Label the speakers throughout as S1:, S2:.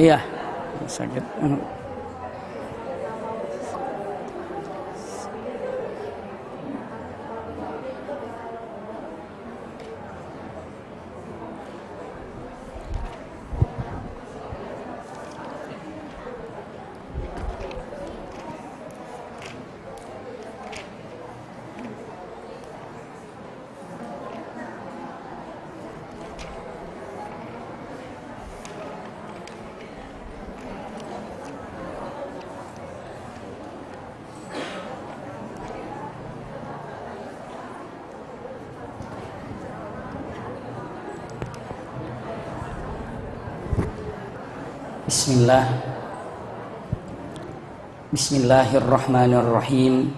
S1: Iya, sakit. Bismillahirrahmanirrahim.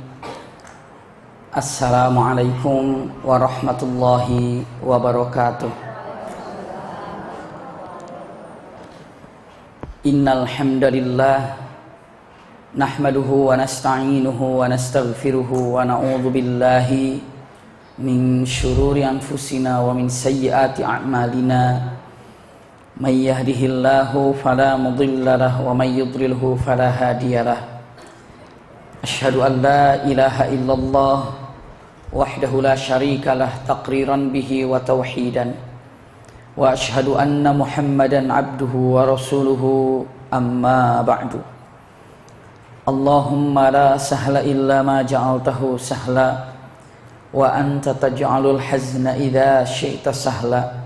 S1: Assalamualaikum warahmatullahi wabarakatuh. Innal hamdalillah nahmaduhu wa nasta'inuhu wa nastaghfiruhu wa na'udzu billahi min syururi anfusina wa min sayyiati a'malina. May yahdihillahu fala mudilla lahu wa may yudlilhu fala hadiyalah. Asyhadu an la ilaha illallah wahdahu la syarikalah taqriran bihi wa tauhidan. Wa asyhadu anna Muhammadan abduhu wa rasuluhu amma ba'du. Allahumma la sahla illa ma ja'altahu sahla wa anta taj'alul hazna idza syi'ta sahla.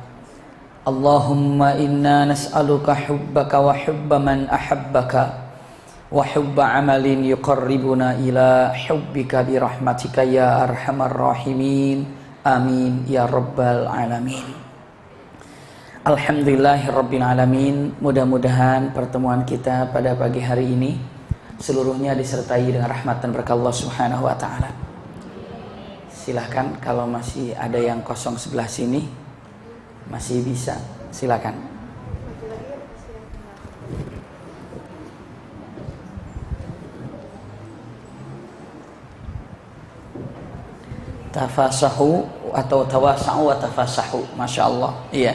S1: Allahumma inna nas'aluka hubbaka wa hubba man ahabbaka wa hubba amalin yuqarribuna ila hubbika birahmatika ya arhamar rahimin. Amin ya rabbal alamin. Alhamdulillahirabbil alamin. Mudah-mudahan pertemuan kita pada pagi hari ini seluruhnya disertai dengan rahmat dan berkah Allah Subhanahu wa taala. Silahkan kalau masih ada yang kosong sebelah sini, masih bisa, silakan. Tafasahu atau tawasa'u wa tafasahu, masya Allah. Iya.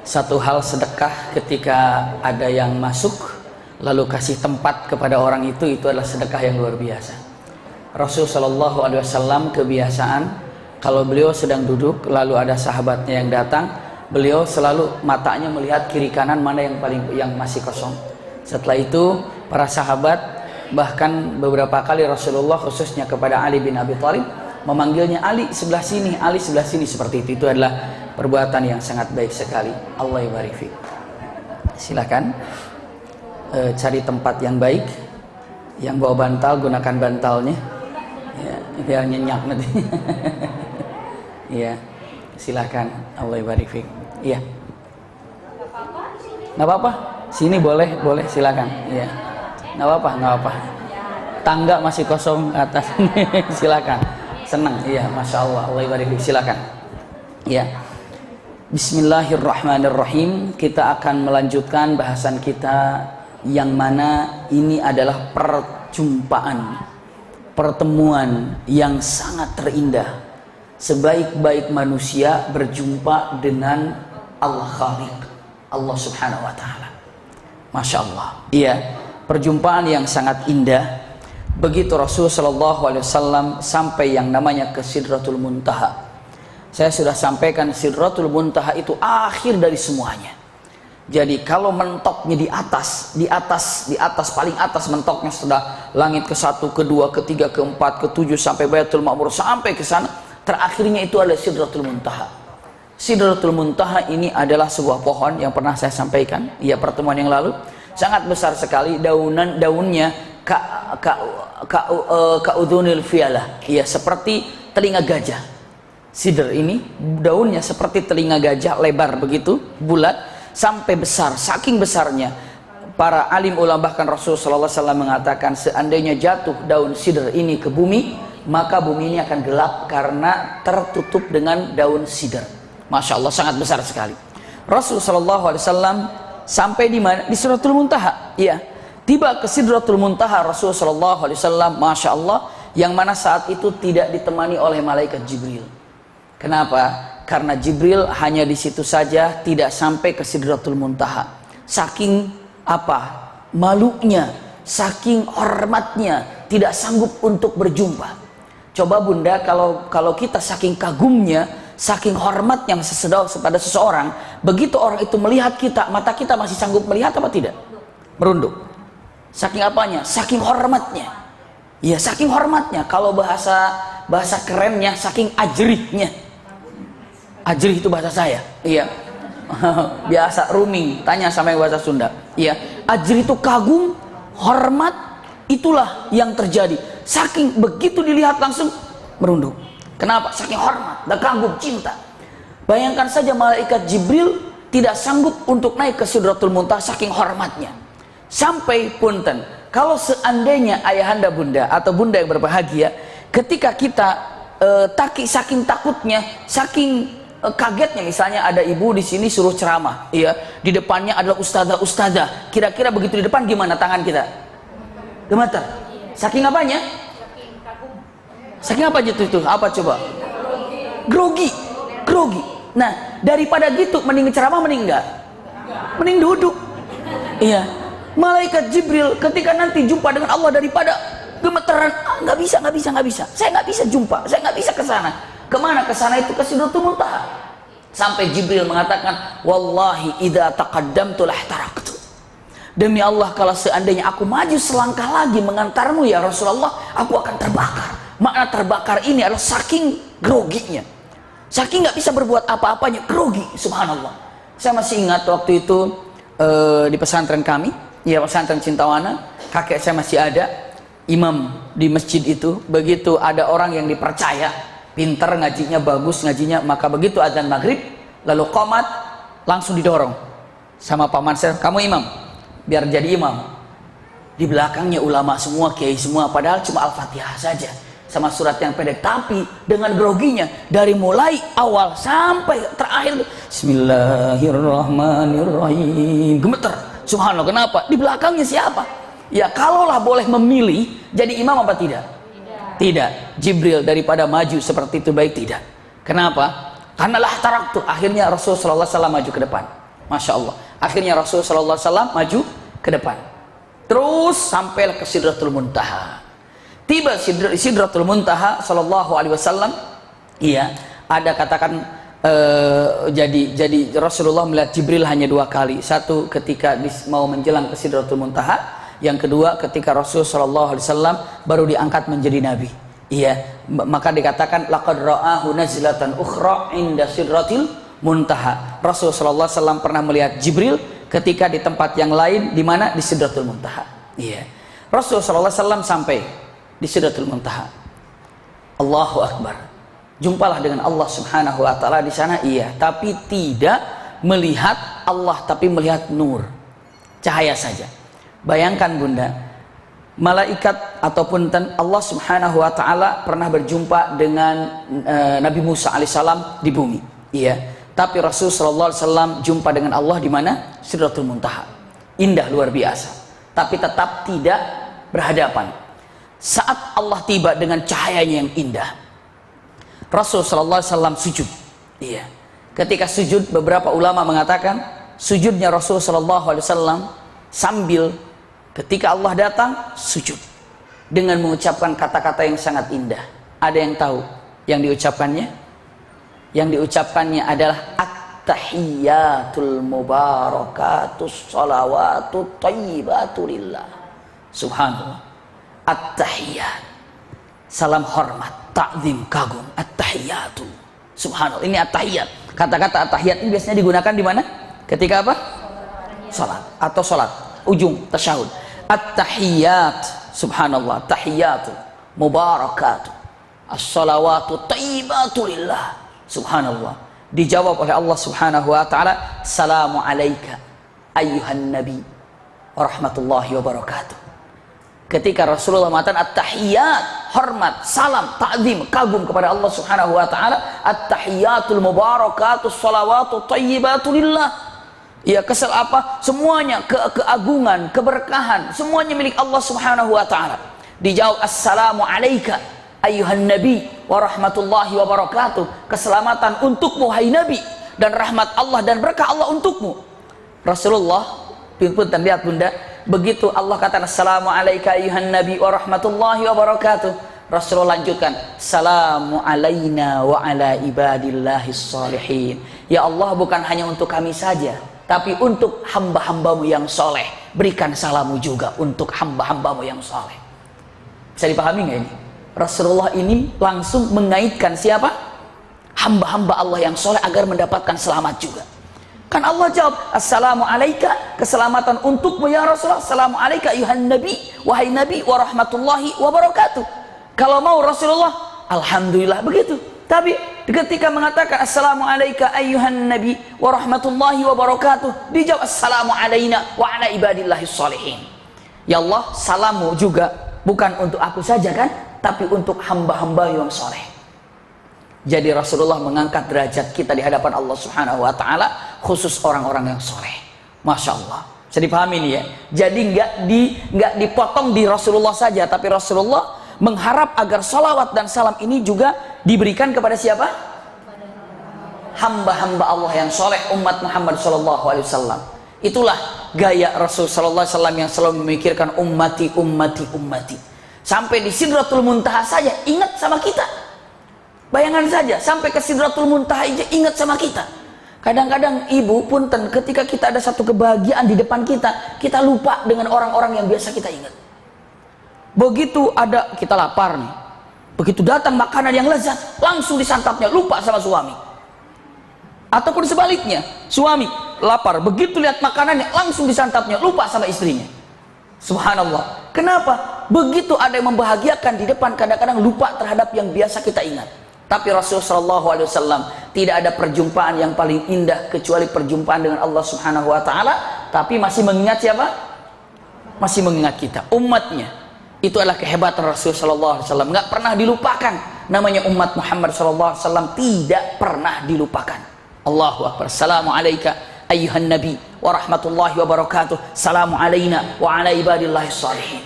S1: Satu hal sedekah ketika ada yang masuk lalu kasih tempat kepada orang itu adalah sedekah yang luar biasa. Rasulullah Shallallahu Alaihi Wasallam kebiasaan kalau beliau sedang duduk lalu ada sahabatnya yang datang, beliau selalu matanya melihat kiri kanan mana yang masih kosong. Setelah itu para sahabat, bahkan beberapa kali Rasulullah khususnya kepada Ali bin Abi Thalib memanggilnya, Ali sebelah sini, Ali sebelah sini, seperti itu. Itu adalah perbuatan yang sangat baik sekali. Allah yabarik fiik. Silakan cari tempat yang baik. Yang bawa bantal gunakan bantalnya ya, biar nyenyak nanti. Iya, silakan. Allah yabarik fiik. Iya. Nggak apa-apa. Sini boleh, silakan. Iya. Nggak apa-apa. Tangga masih kosong atas. Silakan. Senang. Iya, masya Allah. Allah yabarik fiik. Silakan. Iya. Bismillahirrahmanirrahim. Kita akan melanjutkan bahasan kita yang mana ini adalah pertemuan yang sangat terindah. Sebaik-baik manusia berjumpa dengan Al-Khaliq, Allah Subhanahu wa taala. Masya Allah. Iya, perjumpaan yang sangat indah. Begitu Rasul sallallahu alaihi wasallam sampai yang namanya ke Sidratul Muntaha. Saya sudah sampaikan Sidratul Muntaha itu akhir dari semuanya. Jadi kalau mentoknya di atas paling atas mentoknya sudah langit ke-1, ke-2, ke-3, ke-4, ke-7 sampai Baitul Ma'mur sampai ke sana, terakhirnya itu adalah Sidratul Muntaha. Sidratul Muntaha ini adalah sebuah pohon yang pernah saya sampaikan ya pertemuan yang lalu, sangat besar sekali, daunnya ka'udhunil fiyalah, ya seperti telinga gajah. Sidr ini daunnya seperti telinga gajah, lebar begitu, bulat sampai besar, saking besarnya. Para alim ulama bahkan Rasulullah SAW mengatakan seandainya jatuh daun sidr ini ke bumi, maka bumi ini akan gelap karena tertutup dengan daun sidr. Masya Allah, sangat besar sekali. Rasulullah SAW sampai di mana? Di Sidratul Muntaha. Iya, tiba ke Sidratul Muntaha Rasulullah SAW, Masya Allah, yang mana saat itu tidak ditemani oleh malaikat Jibril. Kenapa? Karena Jibril hanya di situ saja, tidak sampai ke Sidratul Muntaha. Saking apa? Malunya, saking hormatnya, tidak sanggup untuk berjumpa. Coba bunda, kalau kita saking kagumnya, saking hormatnya pada seseorang, begitu orang itu melihat kita, mata kita masih sanggup melihat apa tidak? Merunduk. Saking apanya? Saking hormatnya. Ya, saking hormatnya. Kalau bahasa kerennya, saking ajrihnya. Ajrih itu bahasa saya. Iya. Biasa rooming, tanya sama yang bahasa Sunda. Iya. Ajrih itu kagum, hormat, itulah yang terjadi. Saking begitu dilihat langsung merunduk. Kenapa? Saking hormat dan kagum, cinta. Bayangkan saja malaikat Jibril tidak sanggup untuk naik ke Sidratul Muntaha saking hormatnya. Sampai punten, kalau seandainya ayahanda bunda atau bunda yang berbahagia, ketika kita saking takutnya, saking kagetnya, misalnya ada ibu di sini suruh ceramah, iya, di depannya adalah ustazah. Kira-kira begitu di depan gimana tangan kita? Gemeter. Saking apanya? Saking apa itu? Apa coba? Grogi. Nah, daripada gitu mending ceramah, mending enggak? Mending duduk. Iya. Malaikat Jibril ketika nanti jumpa dengan Allah, daripada gemeteran, nggak bisa. Saya nggak bisa jumpa, saya nggak bisa ke sana. Kemana ke sana itu? Ke Sidratul Muntaha. Sampai Jibril mengatakan, wallahi idza taqaddamtu lahtaraktu. Demi Allah, kalau seandainya aku maju selangkah lagi mengantarmu ya Rasulullah, aku akan terbakar. Makna terbakar ini adalah saking groginya, saking nggak bisa berbuat apa-apanya, grogi. Subhanallah. Saya masih ingat waktu itu di pesantren kami, ya pesantren Cintawana, kakek saya masih ada, imam di masjid itu. Begitu ada orang yang dipercaya, pintar ngajinya, bagus ngajinya, maka begitu adzan maghrib, lalu qomat, langsung didorong sama paman saya, kamu imam, biar jadi imam. Di belakangnya ulama semua, kiai semua, padahal cuma Al-Fatihah saja sama surat yang pendek, tapi dengan groginya dari mulai awal sampai terakhir, Bismillahirrahmanirrahim, gemeter. Subhanallah. Kenapa? Di belakangnya siapa? Ya, kalaulah boleh memilih jadi imam apa tidak? Tidak. Jibril daripada maju seperti itu baik tidak. Kenapa? Karena lah taraktu. Akhirnya Rasulullah SAW maju ke depan. Masya Allah. Akhirnya Rasulullah SAW maju ke depan. Terus sampailah ke Sidratul Muntaha. Tiba Sidratul Muntaha sallallahu alaihi wasallam. Iya, ada katakan jadi Rasulullah melihat Jibril hanya 2 kali. Satu ketika mau menjelang ke Sidratul Muntaha, yang kedua ketika Rasul sallallahu alaihi wasallam baru diangkat menjadi nabi. Iya, maka dikatakan laqad ra'ahu nazlatan ukhra inda Sidratil Muntaha. Rasul sallallahu alaihi wasallam pernah melihat Jibril ketika di tempat yang lain, di mana? Di Sidratul Muntaha. Iya. Rasul sallallahu alaihi wasallam sampai di Sidratul Muntaha. Allahu Akbar. Jumpalah dengan Allah Subhanahu wa taala di sana, iya, tapi tidak melihat Allah, tapi melihat nur, cahaya saja. Bayangkan bunda, malaikat ataupun Allah Subhanahu wa taala pernah berjumpa dengan Nabi Musa alaihissalam di bumi, iya, tapi Rasul sallallahu alaihi wasallam jumpa dengan Allah di mana? Sidratul Muntaha. Indah luar biasa, tapi tetap tidak berhadapan. Saat Allah tiba dengan cahayanya yang indah, Rasul sallallahu alaihi wasallam sujud. Iya. Ketika sujud, beberapa ulama mengatakan sujudnya Rasul sallallahu alaihi wasallam sambil ketika Allah datang sujud dengan mengucapkan kata-kata yang sangat indah. Ada yang tahu yang diucapkannya? Yang diucapkannya adalah at-tahiyyatul mubarakatus shalawatut thayyibatu lillah. Subhanallah. At-tahiyyat, salam hormat, takzim, kagum, at-tahiyyatu. Subhanallah, ini at-tahiyyat. Kata-kata at-tahiyyat ini biasanya digunakan di mana? Ketika apa? Salat atau salat, ujung tasyahud. At-tahiyyat, subhanallah, tahiyyatu mubarakatu as-salawatu thayyibatu lillah. Subhanallah. Dijawab oleh Allah Subhanahu wa taala, "Assalamu alayka ayyuhan nabi wa rahmatullahi wa barakatuh." Ketika Rasulullah mengatakan at-tahiyyat, hormat, salam, ta'zim, kagum kepada Allah Subhanahu wa taala, at-tahiyyatul mubarakatus shalawatu thayyibatu lillah. Ya, kesel apa? Semuanya keagungan, keberkahan, semuanya milik Allah Subhanahu wa taala. Dijawab, "Assalamu alayka ayyuhan nabi wa rahmatullahi wa barakatuh." Keselamatan untukmu hai nabi, dan rahmat Allah dan berkah Allah untukmu. Rasulullah Punten, lihat Bunda, begitu Allah kata assalamu alayka ayyuhan nabi wa rahmatullahi wa barakatuh, Rasulullah lanjutkan salamu alayna wa ala ibadillahis salihin. Ya Allah, bukan hanya untuk kami saja, tapi untuk hamba-hambamu yang soleh, berikan salamu juga untuk hamba-hambamu yang soleh. Bisa dipahami nggak ini? Rasulullah ini langsung mengaitkan siapa? Hamba-hamba Allah yang soleh agar mendapatkan selamat juga. Kan Allah jawab, assalamu alayka, keselamatan untukmu ya Rasulullah, assalamu alayka ayuhan nabi, wahai nabi, wa rahmatullahi wa barakatuh. Kalau mau Rasulullah, alhamdulillah begitu. Tapi ketika mengatakan assalamu alayka ayuhan nabi, wa rahmatullahi wa barakatuh, dijawab assalamu alayna wa ala ibadillahis salihin. Ya Allah, salammu juga bukan untuk aku saja kan, tapi untuk hamba-hamba yang soleh. Jadi Rasulullah mengangkat derajat kita di hadapan Allah Subhanahu wa taala, khusus orang-orang yang soleh. Masya Allah. Bisa dipahami nih ya. Jadi nggak dipotong di Rasulullah saja, tapi Rasulullah mengharap agar salawat dan salam ini juga diberikan kepada siapa? Hamba-hamba Allah yang soleh, umat Muhammad Sallallahu Alaihi Wasallam. Itulah gaya Rasul Sallallahu Alaihi Wasallam yang selalu memikirkan ummati, ummati, ummati. Sampai di Sidratul Muntaha saja ingat sama kita. Bayangan saja, sampai ke Sidratul Muntaha aja ingat sama kita. Kadang-kadang ibu punten, ketika kita ada satu kebahagiaan di depan kita, kita lupa dengan orang-orang yang biasa kita ingat. Begitu ada, kita lapar nih, begitu datang makanan yang lezat, langsung disantapnya, lupa sama suami. Ataupun sebaliknya, suami lapar, begitu lihat makanannya, langsung disantapnya, lupa sama istrinya. Subhanallah. Kenapa? Begitu ada yang membahagiakan di depan, kadang-kadang lupa terhadap yang biasa kita ingat. Tapi Rasulullah SAW tidak ada perjumpaan yang paling indah kecuali perjumpaan dengan Allah Subhanahu wa taala, tapi masih mengingat siapa? Masih mengingat kita, umatnya. Itu adalah kehebatan Rasulullah SAW. Nggak pernah dilupakan. Namanya umat Muhammad SAW tidak pernah dilupakan. Allahu Akbar. Assalamu alayka ayyuhan nabi wa rahmatullahi wa barakatuh. Assalamu alayna wa ala ibadillahi salihin.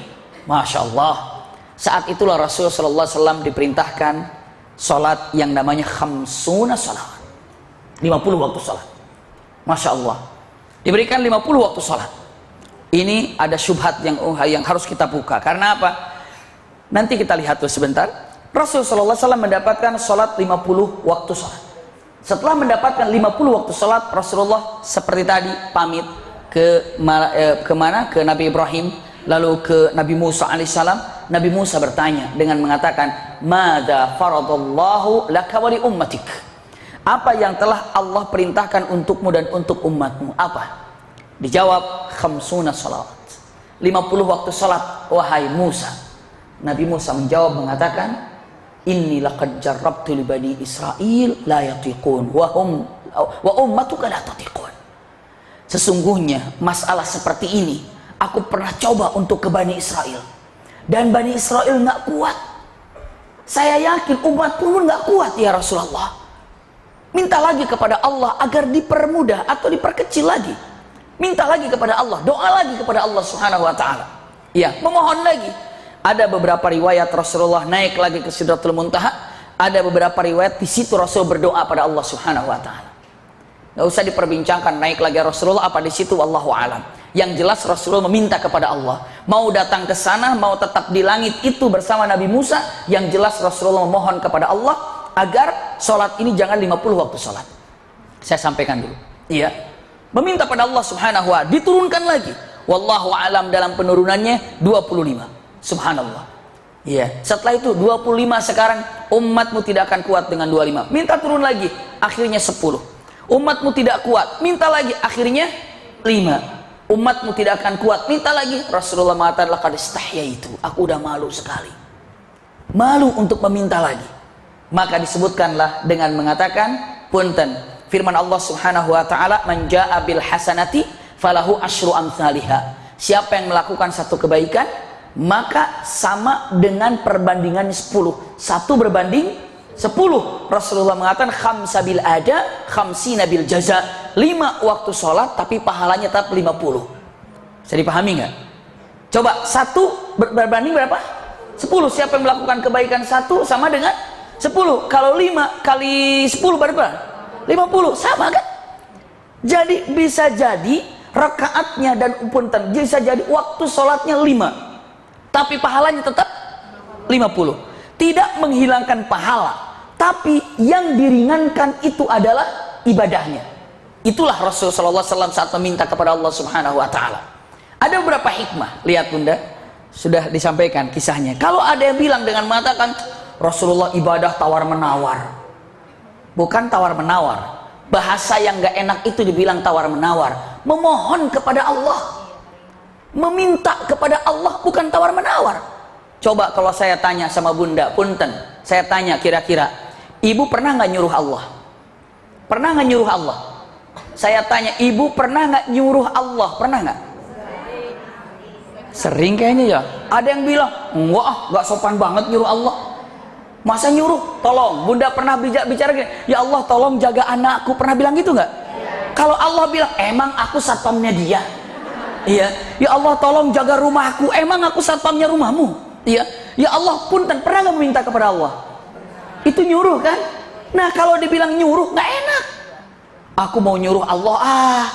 S1: Masya Allah. Saat itulah Rasulullah SAW diperintahkan salat yang namanya khamsuna salawat, 50 waktu salat. Masya Allah, diberikan 50 waktu salat. Ini ada syubhat yang harus kita buka. Karena apa? Nanti kita lihat tuh sebentar. Rasulullah SAW mendapatkan salat 50 waktu salat. Setelah mendapatkan 50 waktu salat, Rasulullah seperti tadi pamit ke mana? Ke Nabi Ibrahim, lalu ke Nabi Musa alaihissalam. Nabi Musa bertanya dengan mengatakan, "Madza faradallahu laka wa li ummatik?" Apa yang telah Allah perintahkan untukmu dan untuk umatmu? Apa? Dijawab, khamsuna salawat. 50 waktu salat wahai Musa. Nabi Musa menjawab mengatakan, "Inni laqad jarrabtu li bani Israil la yatiqun wa ummatuka la tatiqun." Sesungguhnya masalah seperti ini aku pernah coba untuk ke Bani Israel, dan Bani Israel nggak kuat. Saya yakin umat pun nggak kuat ya Rasulullah. Minta lagi kepada Allah agar dipermudah atau diperkecil lagi. Minta lagi kepada Allah, doa lagi kepada Allah Subhanahu wa taala. Ya, memohon lagi. Ada beberapa riwayat Rasulullah naik lagi ke Sidratul Muntaha. Ada beberapa riwayat di situ Rasul berdoa pada Allah Subhanahu wa taala. Nggak usah diperbincangkan naik lagi Rasulullah apa di situ, wallahu alam. Yang jelas Rasulullah meminta kepada Allah, mau datang ke sana, mau tetap di langit itu bersama Nabi Musa. Yang jelas Rasulullah memohon kepada Allah agar sholat ini jangan 50 waktu sholat. Saya sampaikan dulu. Iya, meminta pada Allah Subhanahu wa ta'ala, diturunkan lagi. Wallahu alam dalam penurunannya 25. Subhanallah. Iya, setelah itu 25, sekarang umatmu tidak akan kuat dengan 25. Minta turun lagi, akhirnya 10. Umatmu tidak kuat, minta lagi, akhirnya 5. Umatmu tidak akan kuat, minta lagi. Rasulullah mengatakan, laqad istahyaitu, aku udah malu sekali, malu untuk meminta lagi. Maka disebutkanlah dengan mengatakan, punten, firman Allah Subhanahu wa taala, man jaa bil hasanati falahu asyru amsalihha. Siapa yang melakukan satu kebaikan, maka sama dengan perbandingan 10. 1 berbanding 10. Rasulullah mengatakan khamsa bil ada, khamsina bil jaza. 5 waktu sholat tapi pahalanya tetap 50. Bisa dipahami nggak? Coba 1 berbanding berapa? 10. Siapa yang melakukan kebaikan 1 sama dengan 10. Kalau 5 kali 10 berapa? 50. Sama kan? Jadi bisa jadi rakaatnya dan punten bisa jadi waktu sholatnya 5, tapi pahalanya tetap 50. Tidak menghilangkan pahala, tapi yang diringankan itu adalah ibadahnya. Itulah Rasulullah SAW saat meminta kepada Allah Subhanahu wa Ta'ala. Ada beberapa hikmah. Lihat Bunda, sudah disampaikan kisahnya. Kalau ada yang bilang dengan mengatakan Rasulullah ibadah tawar menawar, bukan tawar menawar. Bahasa yang gak enak itu dibilang tawar menawar. Memohon kepada Allah, meminta kepada Allah, bukan tawar menawar. Coba kalau saya tanya sama Bunda, punten, saya tanya kira-kira, ibu pernah nggak nyuruh Allah? Pernah nggak nyuruh Allah? Saya tanya, ibu pernah nggak nyuruh Allah? Pernah nggak? Sering kayaknya ya. Ada yang bilang, enggak ah, nggak sopan banget nyuruh Allah. Masa nyuruh? Tolong, Bunda pernah bicara gini, ya Allah tolong jaga anakku, pernah bilang gitu nggak? Kalau Allah bilang, emang aku satpamnya dia? Iya. Ya Allah tolong jaga rumahku, emang aku satpamnya rumahmu? Iya. Ya Allah punten, pernah nggak meminta kepada Allah? Itu nyuruh kan? Nah kalau dibilang nyuruh nggak enak. Aku mau nyuruh Allah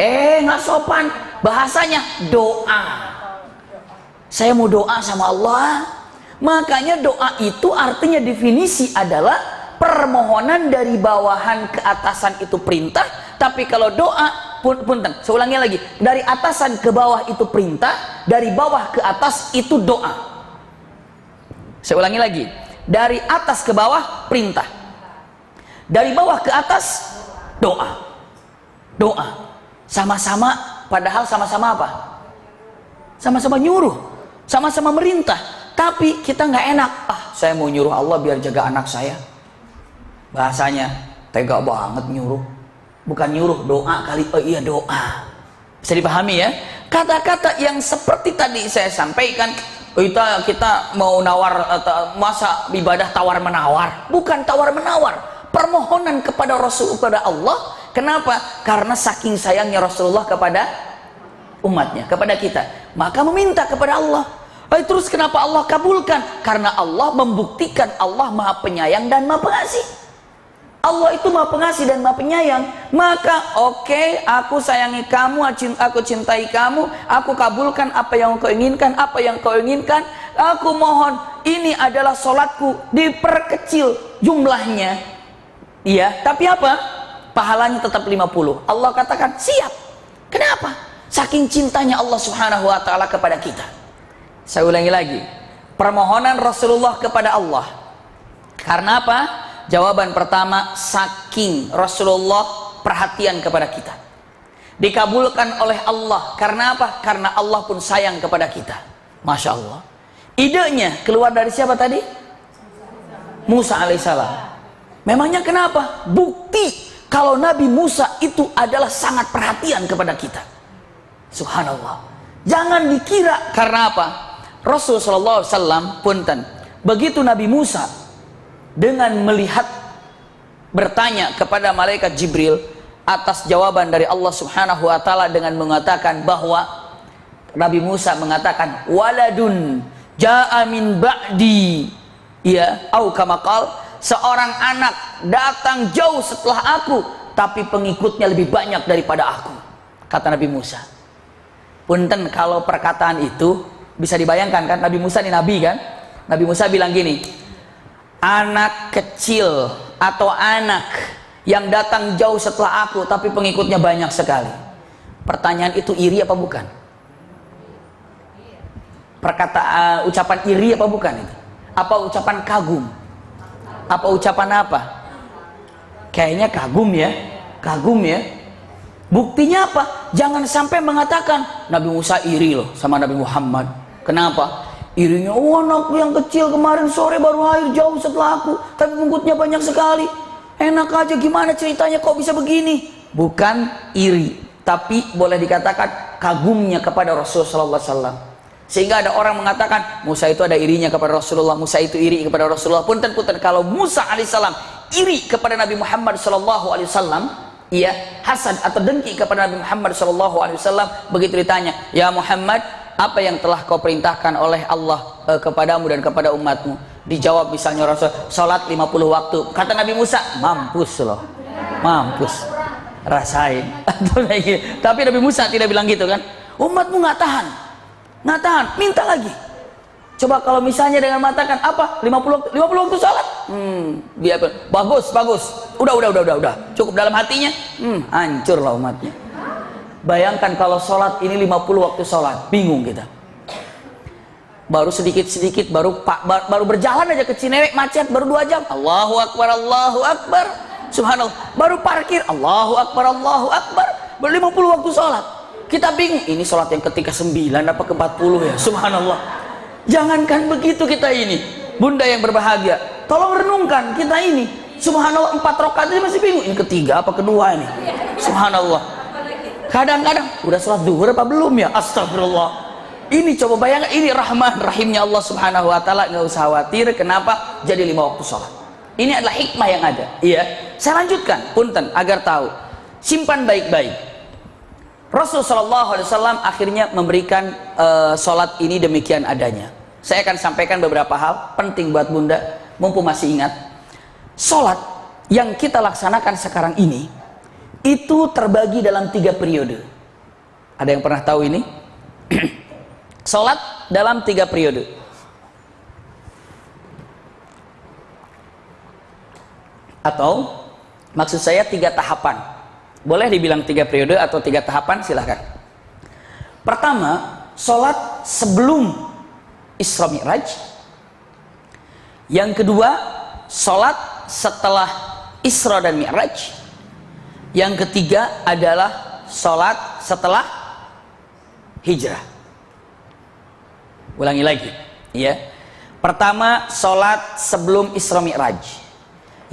S1: nggak sopan. Bahasanya doa. Saya mau doa sama Allah. Makanya doa itu artinya definisi adalah permohonan dari bawahan ke atasan itu perintah. Tapi kalau doa, punten, saya ulangi lagi, dari atasan ke bawah itu perintah, dari bawah ke atas itu doa. Saya ulangi lagi, dari atas ke bawah perintah, dari bawah ke atas doa. Doa sama-sama, padahal sama-sama apa? Sama-sama nyuruh, sama-sama merintah. Tapi kita nggak enak, saya mau nyuruh Allah biar jaga anak saya. Bahasanya tega banget nyuruh. Bukan nyuruh, doa kali. Oh iya doa. Bisa dipahami ya? Kata-kata yang seperti tadi saya sampaikan, kita mau nawar, masa ibadah tawar menawar? Bukan tawar menawar. Permohonan kepada Rasul, kepada Allah. Kenapa? Karena saking sayangnya Rasulullah kepada umatnya, kepada kita. Maka meminta kepada Allah. Terus kenapa Allah kabulkan? Karena Allah membuktikan Allah Maha Penyayang dan Maha Pengasih. Allah itu Maha Pengasih dan Maha Penyayang. Maka oke, aku sayangi kamu, aku cintai kamu, aku kabulkan apa yang kau inginkan, apa yang kau inginkan. Aku mohon, ini adalah sholatku, diperkecil jumlahnya. Iya, tapi apa? Pahalanya tetap 50. Allah katakan, siap. Kenapa? Saking cintanya Allah Subhanahu wa Ta'ala kepada kita. Saya ulangi lagi, permohonan Rasulullah kepada Allah. Karena apa? Jawaban pertama, saking Rasulullah perhatian kepada kita. Dikabulkan oleh Allah. Karena apa? Karena Allah pun sayang kepada kita. Masya Allah. Idenya keluar dari siapa tadi? Musa alaihissalam. Memangnya kenapa? Bukti kalau Nabi Musa itu adalah sangat perhatian kepada kita. Subhanallah. Jangan dikira karena apa? Rasulullah SAW punten, begitu Nabi Musa dengan melihat bertanya kepada malaikat Jibril atas jawaban dari Allah Subhanahu wa Ta'ala dengan mengatakan bahwa Nabi Musa mengatakan waladun ja'a min ba'di, ya, au kama qal, seorang anak datang jauh setelah aku tapi pengikutnya lebih banyak daripada aku, kata Nabi Musa. Punten, kalau perkataan itu bisa dibayangkan kan, Nabi Musa ini nabi kan? Nabi Musa bilang gini, anak kecil atau anak yang datang jauh setelah aku tapi pengikutnya banyak sekali. Pertanyaan itu iri apa bukan? Perkataan ucapan iri apa bukan itu? Apa ucapan kagum? Apa ucapan apa? Kayaknya kagum ya. Kagum ya. Buktinya apa? Jangan sampai mengatakan Nabi Musa iri loh sama Nabi Muhammad. Kenapa? Irinya, anakku yang kecil kemarin sore baru lahir jauh setelah aku, tapi pengikutnya banyak sekali. Enak aja, gimana ceritanya kok bisa begini? Bukan iri, tapi boleh dikatakan kagumnya kepada Rasulullah SAW. Sehingga ada orang mengatakan Musa itu ada irinya kepada Rasulullah, Musa itu iri kepada Rasulullah. Punten, kalau Musa alaihissalam iri kepada Nabi Muhammad SAW, iya, hasad atau dengki kepada Nabi Muhammad SAW, begitu ditanya, ya Muhammad, apa yang telah kau perintahkan oleh Allah kepadamu dan kepada umatmu? Dijawab misalnya Rasul, sholat 50 waktu. Kata Nabi Musa, mampus loh, mampus. rasain. Tapi Nabi Musa tidak bilang gitu kan, umatmu nggak tahan, minta lagi. Coba kalau misalnya dengan mengatakan apa 50 waktu salat, dia bagus, udah, cukup dalam hatinya, hancurlah umatnya. Bayangkan kalau sholat ini 50 waktu sholat, bingung kita. Baru sedikit-sedikit, baru berjalan aja ke Cinewek macet, baru 2 jam. Allahu Akbar, subhanallah. Baru parkir, Allahu Akbar. Baru 50 waktu sholat. Kita bingung, ini sholat yang ketika 9 apa ke 40 ya, subhanallah. Jangankan begitu kita ini, bunda yang berbahagia, tolong renungkan kita ini, subhanallah 4 rakaat ini masih bingung, ini ketiga apa kedua ini, subhanallah. Kadang-kadang udah sholat duhur apa belum ya, astagfirullah. Ini coba bayangkan, ini rahman rahimnya Allah subhanahu wa ta'ala. Nggak usah khawatir kenapa jadi 5 waktu sholat. Ini adalah hikmah yang ada. Iya, saya lanjutkan punten agar tahu, simpan baik-baik. Rasul sallallahu alaihi wasallam akhirnya memberikan sholat ini demikian adanya. Saya akan sampaikan beberapa hal penting buat bunda, mumpung masih ingat. Sholat yang kita laksanakan sekarang ini itu terbagi dalam 3 periode. Ada yang pernah tahu ini? Sholat dalam 3 periode. Atau maksud saya 3 tahapan. Boleh dibilang 3 periode atau 3 tahapan, silahkan. Pertama, sholat sebelum Isra Mi'raj. Yang kedua, sholat setelah Isra dan Mi'raj. Yang ketiga adalah sholat setelah hijrah. Ulangi lagi, ya. Pertama, sholat sebelum Isra Mi'raj.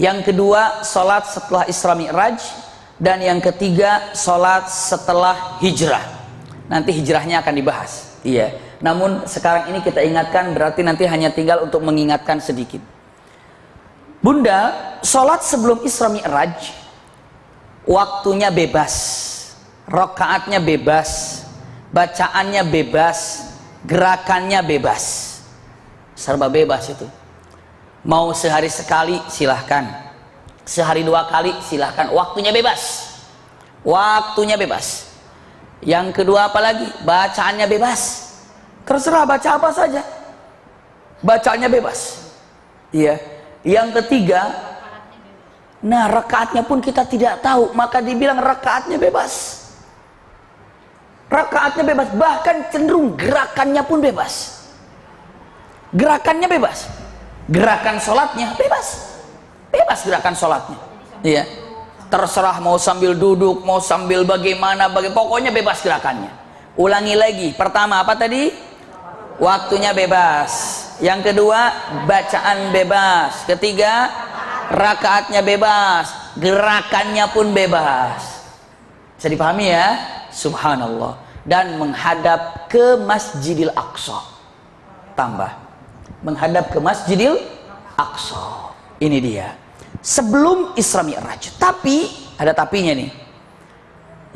S1: Yang kedua, sholat setelah Isra Mi'raj. Dan yang ketiga, sholat setelah hijrah. Nanti hijrahnya akan dibahas, iya. Namun sekarang ini kita ingatkan, berarti nanti hanya tinggal untuk mengingatkan sedikit. Bunda, sholat sebelum Isra Mi'raj waktunya bebas, rakaatnya bebas, bacaannya bebas, gerakannya bebas, serba bebas itu. Mau sehari sekali silahkan, sehari 2 kali silahkan, waktunya bebas, Yang kedua apalagi, bacaannya bebas, terserah baca apa saja, bacaannya bebas. Iya. Yang ketiga, nah rakaatnya pun kita tidak tahu, maka dibilang rakaatnya bebas. Rakaatnya bebas, bahkan cenderung gerakannya pun bebas. Gerakannya bebas. Gerakan sholatnya bebas. Bebas gerakan sholatnya. Iya. Terserah mau sambil duduk, mau sambil bagaimana, pokoknya bebas gerakannya. Ulangi lagi. Pertama apa tadi? Waktunya bebas. Yang kedua, bacaan bebas. Ketiga, rakaatnya bebas, gerakannya pun bebas. Bisa dipahami ya? Subhanallah. Dan menghadap ke Masjidil Aqsa. Tambah, menghadap ke Masjidil Aqsa. Ini dia. Sebelum Isra Mi'raj. Tapi, ada tapinya nih.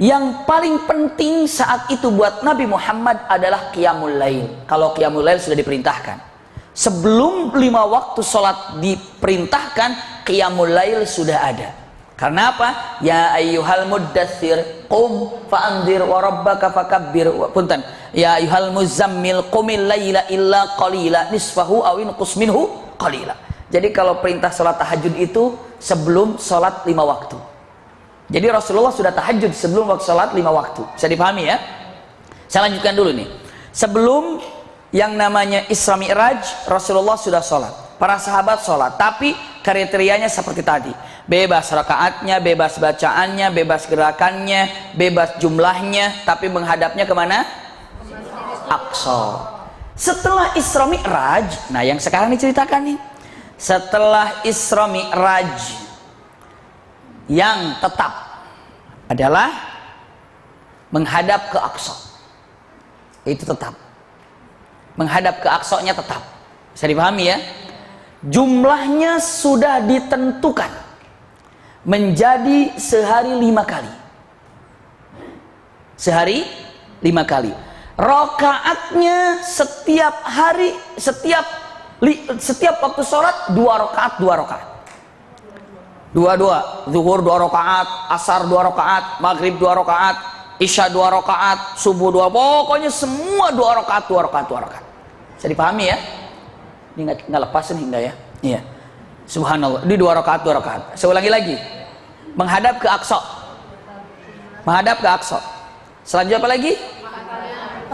S1: Yang paling penting saat itu buat Nabi Muhammad adalah Qiyamul Lail. Kalau Qiyamul Lail sudah diperintahkan. Sebelum 5 waktu sholat diperintahkan, Qiyamul Lail sudah ada. Karena apa? Ya ayyuhal muddatsir qum fa'anzir wa rabbaka fakabbir. Punten. Ya ayyuhal muzammil qumil laila illa qalila nisfahu aw inqus minhu qalila. Jadi kalau perintah sholat tahajud itu sebelum sholat 5 waktu. Jadi Rasulullah sudah tahajud sebelum waktu sholat 5 waktu. Bisa dipahami ya? Saya lanjutkan dulu nih. Sebelum yang namanya Isra Mi'raj, Rasulullah sudah sholat, para sahabat sholat, tapi kriterianya seperti tadi, bebas rakaatnya, bebas bacaannya, bebas gerakannya, bebas jumlahnya, tapi menghadapnya kemana? Aqsa. Setelah Isra Mi'raj, nah yang sekarang diceritakan nih, setelah Isra Mi'raj yang tetap adalah menghadap ke Aqsa. Itu tetap. Menghadap ke Aqsa-nya tetap. Bisa dipahami ya? Jumlahnya sudah ditentukan menjadi sehari 5 kali. Sehari 5 kali. Rakaatnya setiap hari, setiap waktu sholat 2 rakaat, 2 rakaat. 2 Dua-dua, zuhur 2 rakaat, asar 2 rakaat, maghrib 2 rakaat, isya 2 rakaat, subuh 2, pokoknya semua 2 rakaat, 2 rakaat, 2 rakaat. Bisa dipahami ya? Ini nggak lepas nih, enggak ya? Iya. Subhanallah, ini 2 rakaat, 2 rakaat. Saya ulangi lagi. Menghadap ke Aqsa. Menghadap ke Aqsa. Selanjutnya apa lagi?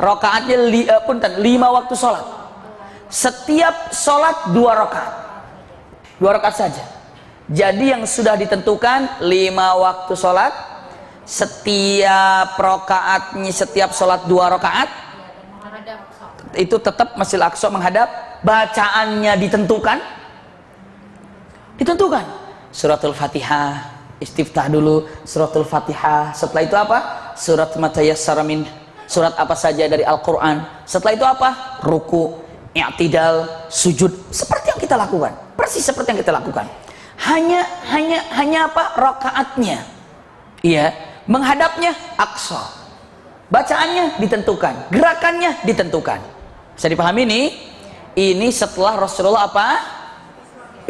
S1: Rakaatnya 5 waktu sholat. Setiap sholat 2 rakaat. 2 rakaat saja. Jadi yang sudah ditentukan 5 waktu sholat, setiap rakaatnya, setiap sholat 2 rakaat, itu tetap Masjidil Aqsa menghadap. Bacaannya ditentukan, suratul Fatihah, istiftah dulu suratul Fatihah. Setelah itu apa? Surat Matayassara min, surat apa saja dari Al-Quran. Setelah itu apa? Ruku, i'tidal, sujud, seperti yang kita lakukan, persis seperti yang kita lakukan. Hanya apa? Rakaatnya, iya, menghadapnya Aqsa, bacaannya ditentukan, gerakannya ditentukan. Bisa dipahami nih? Ini setelah Rasulullah apa?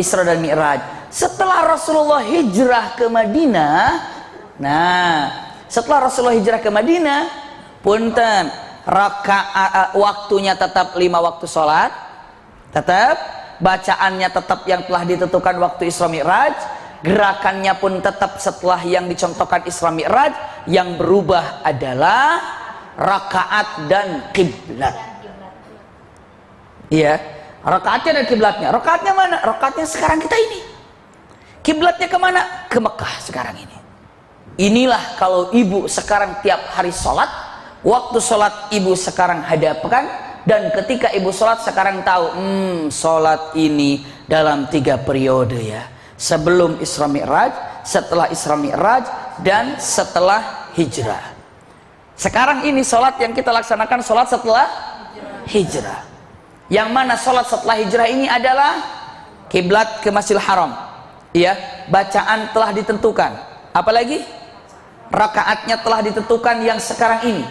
S1: Isra dan Mi'raj. Setelah Rasulullah hijrah ke Madinah, nah, setelah Rasulullah hijrah ke Madinah, punten, rakaat waktunya tetap 5 waktu sholat, tetap bacaannya tetap yang telah ditentukan waktu Isra Mi'raj, gerakannya pun tetap setelah yang dicontohkan Isra Mi'raj. Yang berubah adalah rakaat dan kiblat. Iya, rakaatnya dan kiblatnya. Rakaatnya mana? Rakaatnya sekarang kita ini. Kiblatnya kemana? Ke Mekah sekarang ini. Inilah kalau ibu sekarang tiap hari sholat, waktu sholat ibu sekarang hadapkan, dan ketika ibu sholat sekarang tahu, sholat ini dalam 3 periode ya. Sebelum Isra Mi'raj, setelah Isra Mi'raj, dan setelah hijrah. Sekarang ini sholat yang kita laksanakan sholat setelah hijrah. Yang mana sholat setelah hijrah ini adalah kiblat ke Masjidil Haram, ya, bacaan telah ditentukan, apalagi rakaatnya telah ditentukan yang sekarang ini.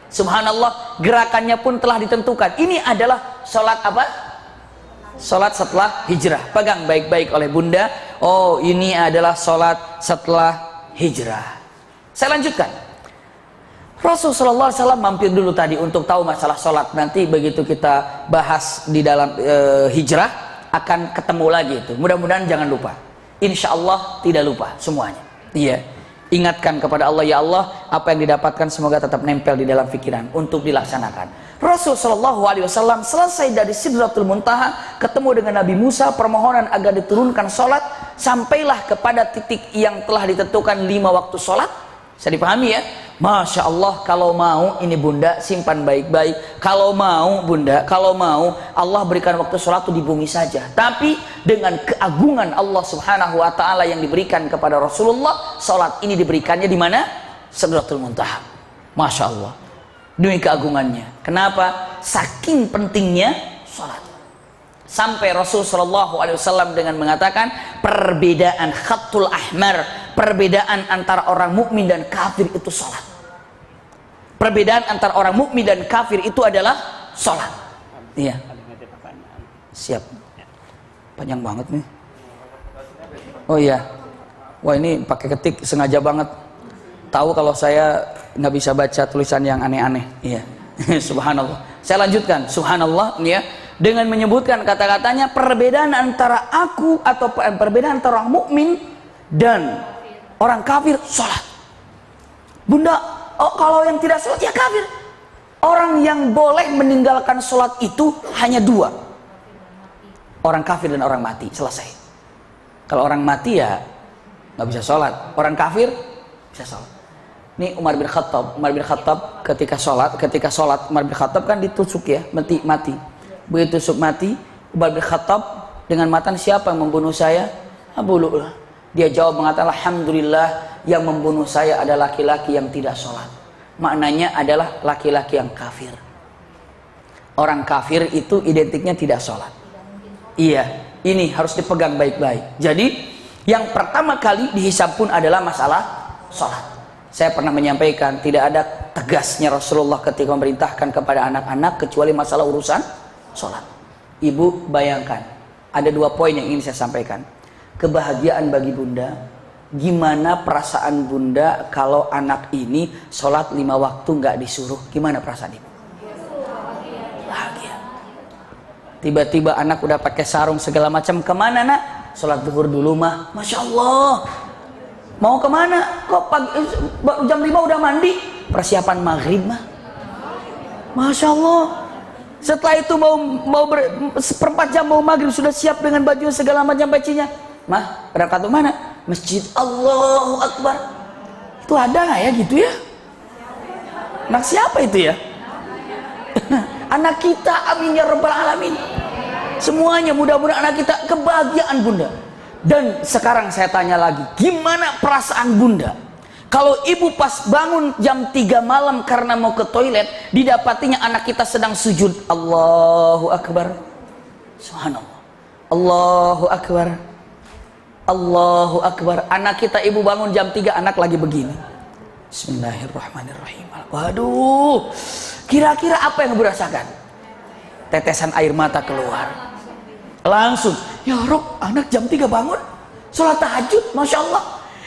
S1: Subhanallah, gerakannya pun telah ditentukan. Ini adalah sholat apa? Sholat setelah hijrah. Pegang baik-baik oleh bunda. Oh, ini adalah sholat setelah hijrah. Saya lanjutkan. Rasulullah SAW mampir dulu tadi untuk tahu masalah sholat. Nanti begitu kita bahas di dalam hijrah, akan ketemu lagi itu. Mudah-mudahan jangan lupa. Insya Allah tidak lupa semuanya. Iya. Ingatkan kepada Allah, ya Allah, apa yang didapatkan semoga tetap nempel di dalam pikiran untuk dilaksanakan. Rasulullah SAW selesai dari Sidratul Muntaha, ketemu dengan Nabi Musa, permohonan agar diturunkan sholat, sampailah kepada titik yang telah ditentukan 5 waktu sholat. Bisa dipahami ya? Masya Allah, kalau mau ini bunda simpan baik-baik. Kalau mau bunda, kalau mau Allah berikan waktu sholat itu di bumi saja. Tapi dengan keagungan Allah Subhanahu Wa Taala yang diberikan kepada Rasulullah, sholat ini diberikannya di mana? Sidratul Muntaha. Masya Allah, demi keagungannya. Kenapa? Saking pentingnya sholat. Sampai Rasulullah SAW dengan mengatakan perbedaan khatul ahmar, perbedaan antara orang mukmin dan kafir itu sholat. Perbedaan antara orang mukmin dan kafir itu adalah sholat. Iya. Siap. Panjang banget nih. Oh iya. Wah, ini pakai ketik sengaja banget. Tahu kalau saya nggak bisa baca tulisan yang aneh-aneh. Iya. Subhanallah. Saya lanjutkan. Subhanallah, ya. Dengan menyebutkan kata-katanya perbedaan antara aku atau perbedaan antara orang mukmin dan orang kafir sholat. Bunda, oh kalau yang tidak sholat ya kafir. Orang yang boleh meninggalkan sholat itu hanya 2, orang kafir dan orang mati. Selesai. Kalau orang mati ya nggak bisa sholat. Orang kafir bisa sholat. Ini Umar bin Khattab ketika sholat Umar bin Khattab kan ditusuk ya, mati. Begitu tusuk mati, Umar bin Khattab dengan matan, siapa yang membunuh saya? Abu Lu'lu'ah. Dia jawab mengatakan, alhamdulillah, yang membunuh saya adalah laki-laki yang tidak sholat. Maknanya adalah laki-laki yang kafir. Orang kafir itu identiknya tidak sholat. Iya, ini harus dipegang baik-baik. Jadi yang pertama kali dihisab pun adalah masalah sholat. Saya pernah menyampaikan, tidak ada tegasnya Rasulullah ketika memerintahkan kepada anak-anak kecuali masalah urusan sholat. Ibu bayangkan, ada 2 poin yang ingin saya sampaikan. Kebahagiaan bagi bunda gimana perasaan bunda kalau anak ini sholat 5 waktu nggak disuruh? Gimana perasaan ibu? Bahagia. Tiba-tiba anak udah pakai sarung segala macam, kemana nak? Sholat zuhur dulu mah. Masya Allah. Mau kemana? Kok pagi, jam 5 udah mandi? Persiapan maghrib mah. Masya Allah. Setelah itu seperempat jam mau maghrib sudah siap dengan baju segala macam bacinya. Mah, berangkat ke mana? Masjid. Allahu Akbar. Itu ada nggak ya gitu ya? Anak siapa itu ya? Anak kita, amin ya rabbal alamin. Semuanya mudah-mudahan anak kita kebahagiaan bunda. Dan sekarang saya tanya lagi, gimana perasaan bunda kalau ibu pas bangun jam 3 malam karena mau ke toilet, didapatinya anak kita sedang sujud? Allahu Akbar. Subhanallah. Allahu Akbar. Allahu Akbar. Anak kita ibu bangun jam 3, anak lagi begini. Bismillahirrahmanirrahim. Waduh, kira-kira apa yang ibu rasakan? Tetesan air mata keluar. Langsung, ya Rob, anak jam 3 bangun sholat tahajud, Masya Allah.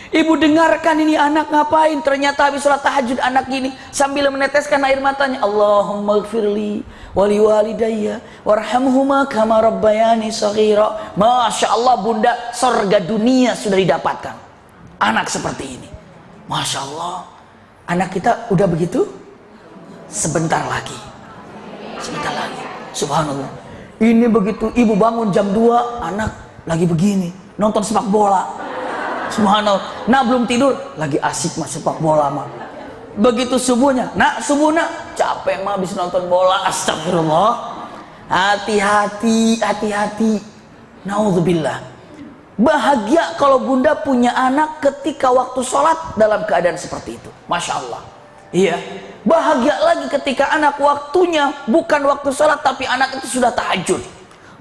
S1: Ibu dengarkan ini anak ngapain? Ternyata habis sholat tahajud anak gini sambil meneteskan air matanya. Allahumma gfirli wali walidayya warhamhuma kama rabbayani shaghira. Masya Allah bunda, surga dunia sudah didapatkan anak seperti ini. Masya Allah. Anak kita udah begitu? Sebentar lagi. Sebentar lagi. Subhanallah. Ini begitu ibu bangun jam 2, anak lagi begini nonton sepak bola. Subhanallah. Nak belum tidur, lagi asik mas sepak bola mah. Begitu subuhnya, nak subuh nak, capek mah habis nonton bola. Astagfirullah. Hati-hati, hati-hati. Naudzubillah. Bahagia kalau bunda punya anak ketika waktu sholat dalam keadaan seperti itu. Masya Allah. Iya. Bahagia lagi ketika anak waktunya bukan waktu sholat, tapi anak itu sudah tahajud,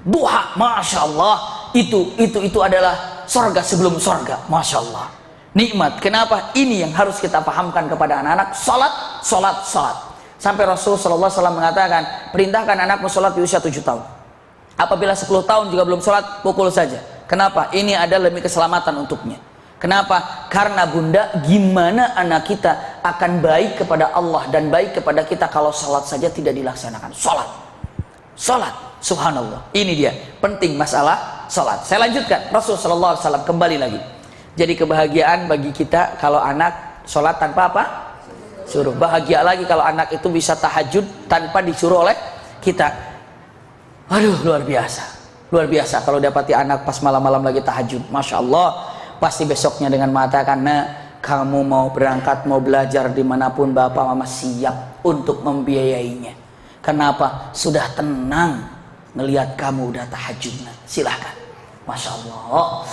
S1: duha. Masya Allah. Itu adalah sorga sebelum sorga. Masya Allah. Nikmat. Kenapa? Ini yang harus kita pahamkan kepada anak-anak. Sholat, sholat, sholat. Sampai Rasulullah SAW mengatakan, perintahkan anakmu sholat di usia 7 tahun. Apabila 10 tahun juga belum sholat, pukul saja. Kenapa? Ini adalah demi keselamatan untuknya. Kenapa? Karena bunda, gimana anak kita akan baik kepada Allah dan baik kepada kita kalau sholat saja tidak dilaksanakan. Sholat, sholat, subhanallah. Ini dia, penting masalah sholat. Saya lanjutkan, Rasulullah SAW kembali lagi. Jadi kebahagiaan bagi kita kalau anak sholat tanpa apa? Suruh. Bahagia lagi kalau anak itu bisa tahajud tanpa disuruh oleh kita. Aduh, luar biasa. Luar biasa kalau dapati anak pas malam-malam lagi tahajud. Masya Allah. Pasti besoknya dengan mengatakan, nah kamu mau berangkat, mau belajar dimanapun, bapak mama siap untuk membiayainya. Kenapa? Sudah tenang melihat kamu udah tahajud. Nah, silahkan. Masya Allah.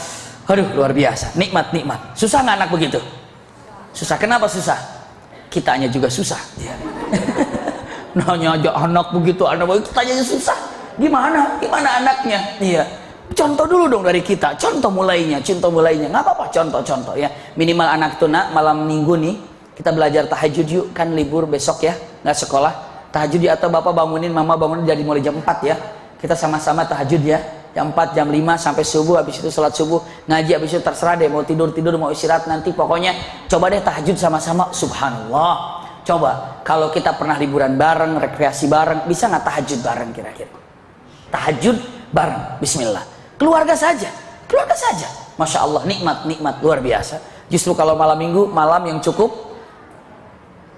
S1: Aduh, luar biasa. Nikmat, nikmat. Susah nggak anak begitu? Susah. Kenapa susah? Kitanya juga susah. Nanya aja anak begitu, kitanya susah. Gimana? Gimana anaknya? Iya. Contoh dulu dong dari kita, contoh mulainya, nggak apa-apa, contoh ya. Minimal anak tuh nak malam minggu nih kita belajar tahajud yuk, kan libur besok ya, nggak sekolah. Tahajud ya, atau bapak bangunin, mama bangunin jadi mulai jam 4 ya. Kita sama-sama tahajud ya, jam 4, jam 5 sampai subuh, habis itu sholat subuh, ngaji, habis itu terserah deh mau tidur mau istirahat nanti, pokoknya coba deh tahajud sama-sama. Subhanallah. Coba kalau kita pernah liburan bareng, rekreasi bareng, bisa nggak tahajud bareng kira-kira? Tahajud bareng, bismillah. Keluarga saja, Masya Allah, nikmat luar biasa. Justru kalau malam minggu, malam yang cukup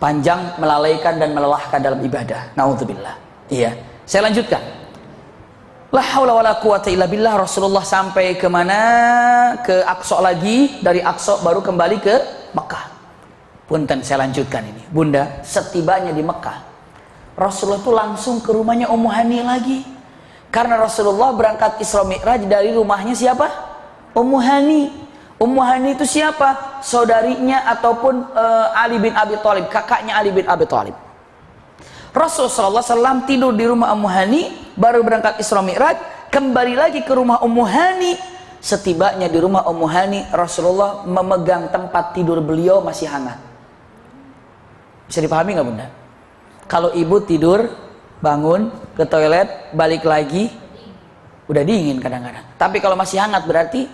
S1: panjang, melalaikan dan melelahkan dalam ibadah. Naudzubillah. Iya, saya lanjutkan. La haula wala quwata illa billah. Rasulullah sampai ke mana? Ke Aqsa lagi, dari Aqsa baru kembali ke Mekah. Punten, saya lanjutkan ini. Bunda, setibanya di Mekah, Rasulullah itu langsung ke rumahnya Ummu Hani lagi. Karena Rasulullah berangkat Isra Mi'raj dari rumahnya siapa? Ummu Hani. Ummu Hani itu siapa? Saudarinya ataupun Ali bin Abi Thalib, kakaknya Ali bin Abi Thalib. Rasulullah SAW tidur di rumah Ummu Hani, baru berangkat Isra Mi'raj, kembali lagi ke rumah Ummu Hani. Setibanya di rumah Ummu Hani, Rasulullah memegang tempat tidur beliau masih hangat. Bisa dipahami nggak bunda? Kalau ibu tidur, bangun ke toilet, balik lagi, udah dingin kadang-kadang. Tapi kalau masih hangat berarti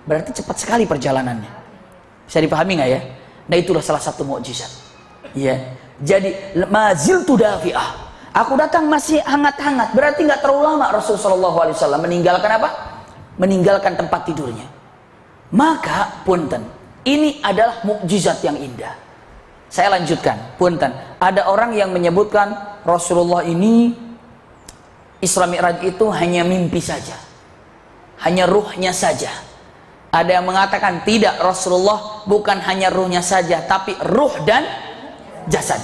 S1: Berarti cepat sekali perjalanannya. Bisa dipahami nggak ya? Nah itulah salah satu mukjizat. Ya. Jadi maziltu dafi'ah. Aku datang masih hangat-hangat. Berarti nggak terlalu lama Rasulullah SAW meninggalkan apa? Meninggalkan tempat tidurnya. Maka punten, ini adalah mukjizat yang indah. Saya lanjutkan, punten. Ada orang yang menyebutkan Rasulullah ini Isra Mi'raj itu hanya mimpi saja, hanya ruhnya saja. Ada yang mengatakan tidak, Rasulullah bukan hanya ruhnya saja, tapi ruh dan jasad.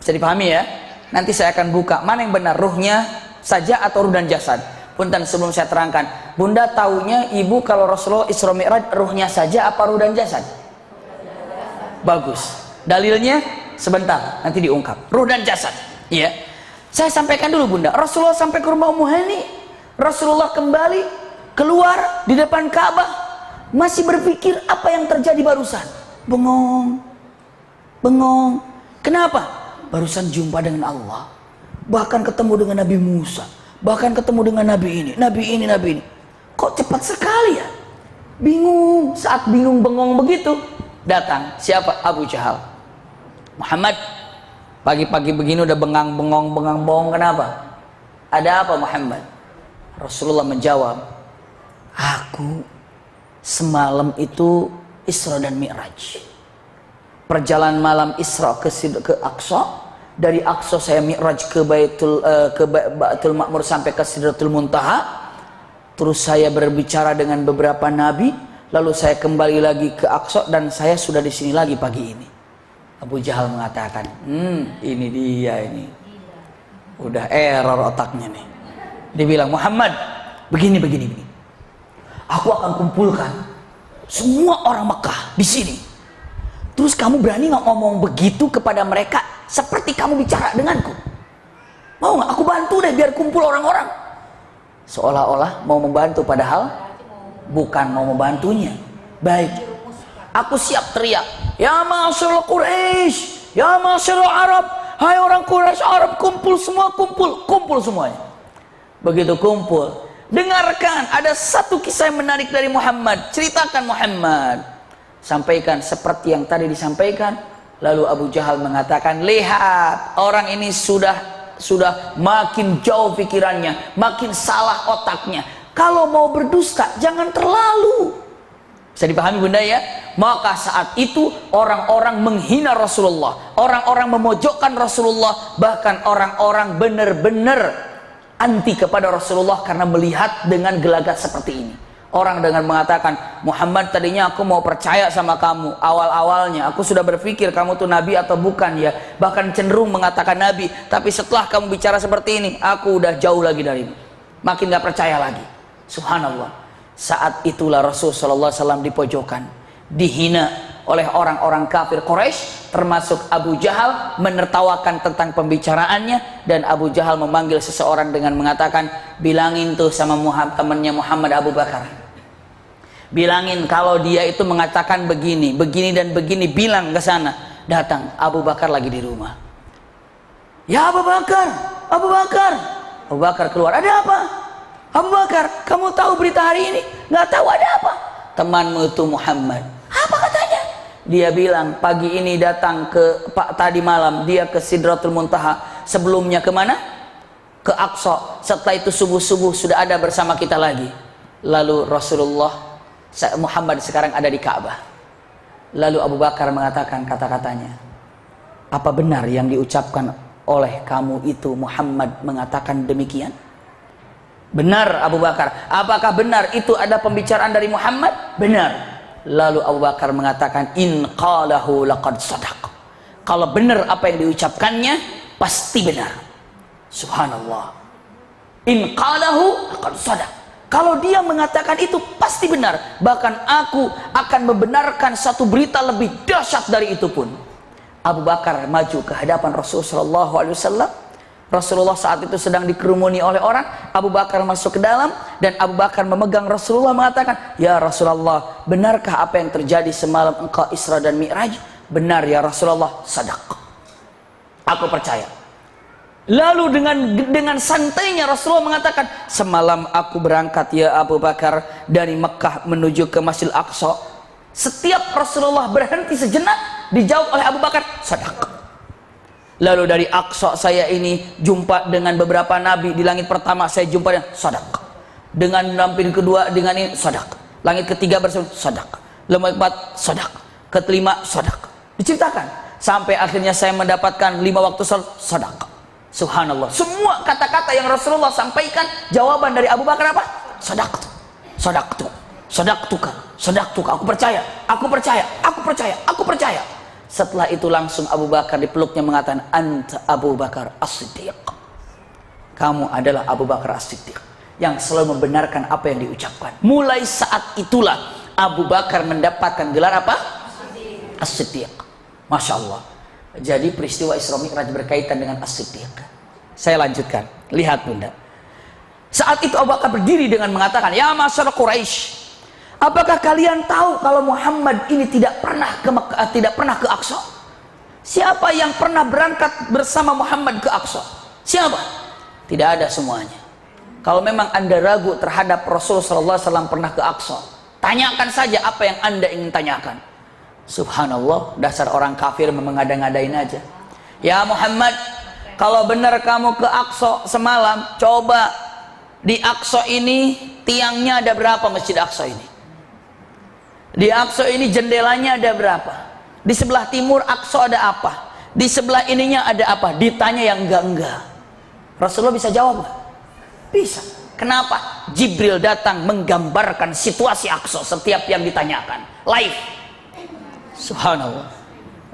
S1: Bisa dipahami ya? Nanti saya akan buka mana yang benar, ruhnya saja atau ruh dan jasad. Punten, sebelum saya terangkan, Bunda taunya ibu kalau Rasulullah Isra Mi'raj ruhnya saja apa ruh dan jasad? Bagus. Dalilnya sebentar, nanti diungkap. Ruh dan jasad. Iya. Saya sampaikan dulu Bunda. Rasulullah sampai ke rumah Ummu Hani. Rasulullah kembali keluar di depan Ka'bah, masih berpikir apa yang terjadi barusan. Bengong. Bengong. Kenapa? Barusan jumpa dengan Allah, bahkan ketemu dengan Nabi Musa, bahkan ketemu dengan Nabi ini, Nabi ini, Nabi ini. Kok cepat sekali ya? Bingung. Saat bingung bengong begitu, datang siapa? Abu Jahal. Muhammad, pagi-pagi begini udah bengang-bengong, kenapa? Ada apa Muhammad? Rasulullah menjawab, aku semalam itu Isra dan Mi'raj. Perjalanan malam Isra ke Aqsa, dari Aqsa saya Mi'raj ke Baitul Ma'mur sampai ke Sidratul Muntaha. Terus saya berbicara dengan beberapa nabi, lalu saya kembali lagi ke Aqsa dan saya sudah di sini lagi pagi ini. Abu Jahal mengatakan, ini dia ini. Udah error otaknya nih. Dia bilang, Muhammad, begini. Aku akan kumpulkan semua orang Mekah di sini. Terus kamu berani nggak ngomong begitu kepada mereka seperti kamu bicara denganku? Mau nggak aku bantu deh biar kumpul orang-orang? Seolah-olah mau membantu padahal bukan mau membantunya. Baik, aku siap teriak, ya ma'asyarul Quraisy, ya ma'asyarul Arab, hai orang Quraisy Arab, kumpul semua, kumpul semuanya. Begitu kumpul, dengarkan, ada satu kisah yang menarik dari Muhammad. Ceritakan Muhammad. Sampaikan seperti yang tadi disampaikan. Lalu Abu Jahal mengatakan, lihat orang ini sudah makin jauh pikirannya, makin salah otaknya. Kalau mau berdusta jangan terlalu. Bisa dipahami Bunda ya? Maka saat itu orang-orang menghina Rasulullah, orang-orang memojokkan Rasulullah, bahkan orang-orang benar-benar anti kepada Rasulullah karena melihat dengan gelagat seperti ini. Orang dengan mengatakan, Muhammad tadinya aku mau percaya sama kamu, awal-awalnya aku sudah berpikir kamu tuh nabi atau bukan ya, bahkan cenderung mengatakan nabi, tapi setelah kamu bicara seperti ini, aku udah jauh lagi darimu, makin gak percaya lagi. Subhanallah. Saat itulah Rasulullah SAW dipojokkan, dihina oleh orang-orang kafir Quraisy, termasuk Abu Jahal, menertawakan tentang pembicaraannya. Dan Abu Jahal memanggil seseorang dengan mengatakan, bilangin tuh sama temannya Muhammad, Abu Bakar, bilangin kalau dia itu mengatakan begini dan begini, bilang ke sana. Datang, Abu Bakar lagi di rumah. Ya Abu Bakar, Abu Bakar keluar, ada apa? Abu Bakar, kamu tahu berita hari ini? Nggak tahu, ada apa? Temanmu itu Muhammad. Apa katanya? Dia bilang pagi ini datang ke tadi malam dia ke Sidratul Muntaha, sebelumnya kemana? Ke Aqsa. Setelah itu subuh-subuh sudah ada bersama kita lagi. Lalu Rasulullah Muhammad sekarang ada di Ka'bah. Lalu Abu Bakar mengatakan kata-katanya, apa benar yang diucapkan oleh kamu itu Muhammad mengatakan demikian? Benar Abu Bakar. Apakah benar itu ada pembicaraan dari Muhammad? Benar. Lalu Abu Bakar mengatakan, in qalahu laqad sadaq. Kalau benar apa yang diucapkannya, pasti benar. Subhanallah. In qalahu laqad sadaq. Kalau dia mengatakan itu pasti benar. Bahkan aku akan membenarkan satu berita lebih dahsyat dari itu pun. Abu Bakar maju ke hadapan Rasulullah SAW. Rasulullah saat itu sedang dikerumuni oleh orang. Abu Bakar masuk ke dalam dan Abu Bakar memegang Rasulullah, mengatakan, ya Rasulullah, benarkah apa yang terjadi semalam engkau Isra dan Mi'raj? Benar ya Rasulullah, sadaq. Aku percaya. Lalu dengan santainya Rasulullah mengatakan, semalam aku berangkat ya Abu Bakar dari Mekah menuju ke Masjidil Aqsa. Setiap Rasulullah berhenti sejenak, dijawab oleh Abu Bakar, sadaq. Lalu dari Aqsa saya ini jumpa dengan beberapa nabi. Di langit pertama saya jumpa dengan sadaq. Dengan langit kedua dengan ini sadaq. Langit ketiga bersama sadaq. Langit keempat sadaq. Kelima sadaq. Diceritakan sampai akhirnya saya mendapatkan 5 waktu salat sadaq. Subhanallah, semua kata-kata yang Rasulullah sampaikan, jawaban dari Abu Bakar apa? Sadaqtu, sadaqtu, sadaqtuka, sadaqtuka. Aku percaya, aku percaya, aku percaya, aku percaya. Setelah itu langsung Abu Bakar dipeluknya mengatakan, anta Abu Bakar As-Siddiq. Kamu adalah Abu Bakar As-Siddiq yang selalu membenarkan apa yang diucapkan. Mulai saat itulah Abu Bakar mendapatkan gelar apa? As-Siddiq. Masya Allah. Jadi peristiwa Isra Mi'raj berkaitan dengan As-Siddiq. Saya lanjutkan. Lihat Bunda. Saat itu Abu Bakar berdiri dengan mengatakan, ya masyar Quraisy, apakah kalian tahu kalau Muhammad ini tidak pernah ke Aqsa? Siapa yang pernah berangkat bersama Muhammad ke Aqsa? Siapa? Tidak ada semuanya. Kalau memang Anda ragu terhadap Rasulullah SAW pernah ke Aqsa, tanyakan saja apa yang Anda ingin tanyakan. Subhanallah, dasar orang kafir mengada-ngadain aja. Ya Muhammad, kalau benar kamu ke Aqsa semalam, coba di Aqsa ini tiangnya ada berapa Masjid Aqsa ini? Di Aqsa ini jendelanya ada berapa? Di sebelah timur Aqsa ada apa? Di sebelah ininya ada apa? Ditanya yang enggak-enggak. Rasulullah bisa jawab nggak? Bisa. Kenapa? Jibril datang menggambarkan situasi Aqsa setiap yang ditanyakan. Live. Subhanallah.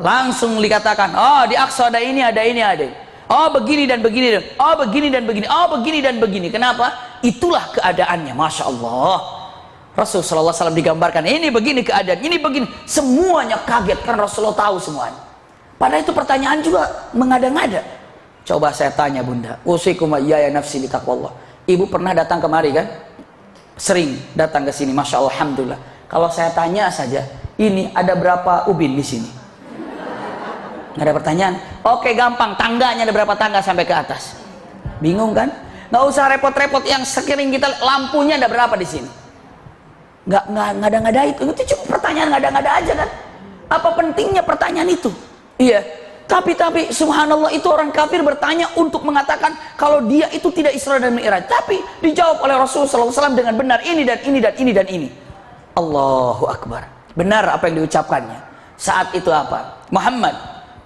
S1: Langsung dikatakan, oh di Aqsa ada ini, ada ini, ada ini. Oh begini dan begini, oh begini dan begini, oh begini dan begini. Kenapa? Itulah keadaannya. Masya Allah. Rasulullah SAW digambarkan, ini begini keadaan, ini begini. Semuanya kaget karena Rasulullah tahu semuanya. Padahal itu pertanyaan juga mengada-ngada. Coba saya tanya Bunda, usikum ya nafsi bi taqwallah. Ibu pernah datang kemari kan? Sering datang ke sini, Masya Allah, alhamdulillah. Kalau saya tanya saja, ini ada berapa ubin di sini? Nggak ada pertanyaan. Oke, gampang. Tangganya ada berapa tangga sampai ke atas? Bingung kan? Nggak usah repot-repot. Yang sekeliling kita, lampunya ada berapa di sini? Nggak ngada-ngada itu. Itu cuma pertanyaan ngada-ngada aja kan? Apa pentingnya pertanyaan itu? Iya. Tapi subhanallah, itu orang kafir bertanya untuk mengatakan kalau dia itu tidak Isra dan Mi'raj. Tapi dijawab oleh Rasulullah SAW dengan benar, ini dan ini dan ini dan ini. Allahu Akbar. Benar apa yang diucapkannya. Saat itu apa? Muhammad,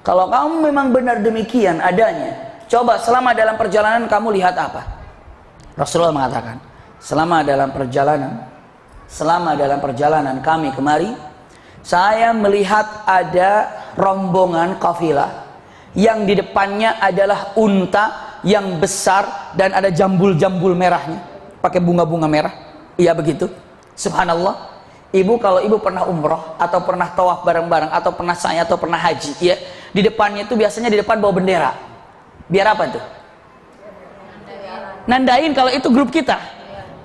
S1: kalau kamu memang benar demikian adanya, coba selama dalam perjalanan kamu lihat apa? Rasulullah mengatakan, selama dalam perjalanan kami kemari, saya melihat ada rombongan kafilah yang di depannya adalah unta yang besar dan ada jambul-jambul merahnya, pakai bunga-bunga merah. Iya begitu. Subhanallah. Ibu kalau ibu pernah umroh atau pernah tawaf bareng-bareng atau pernah sa'i atau pernah haji, ya, di depannya itu biasanya di depan bawa bendera. Biar apa tuh? Nandain kalau itu grup kita.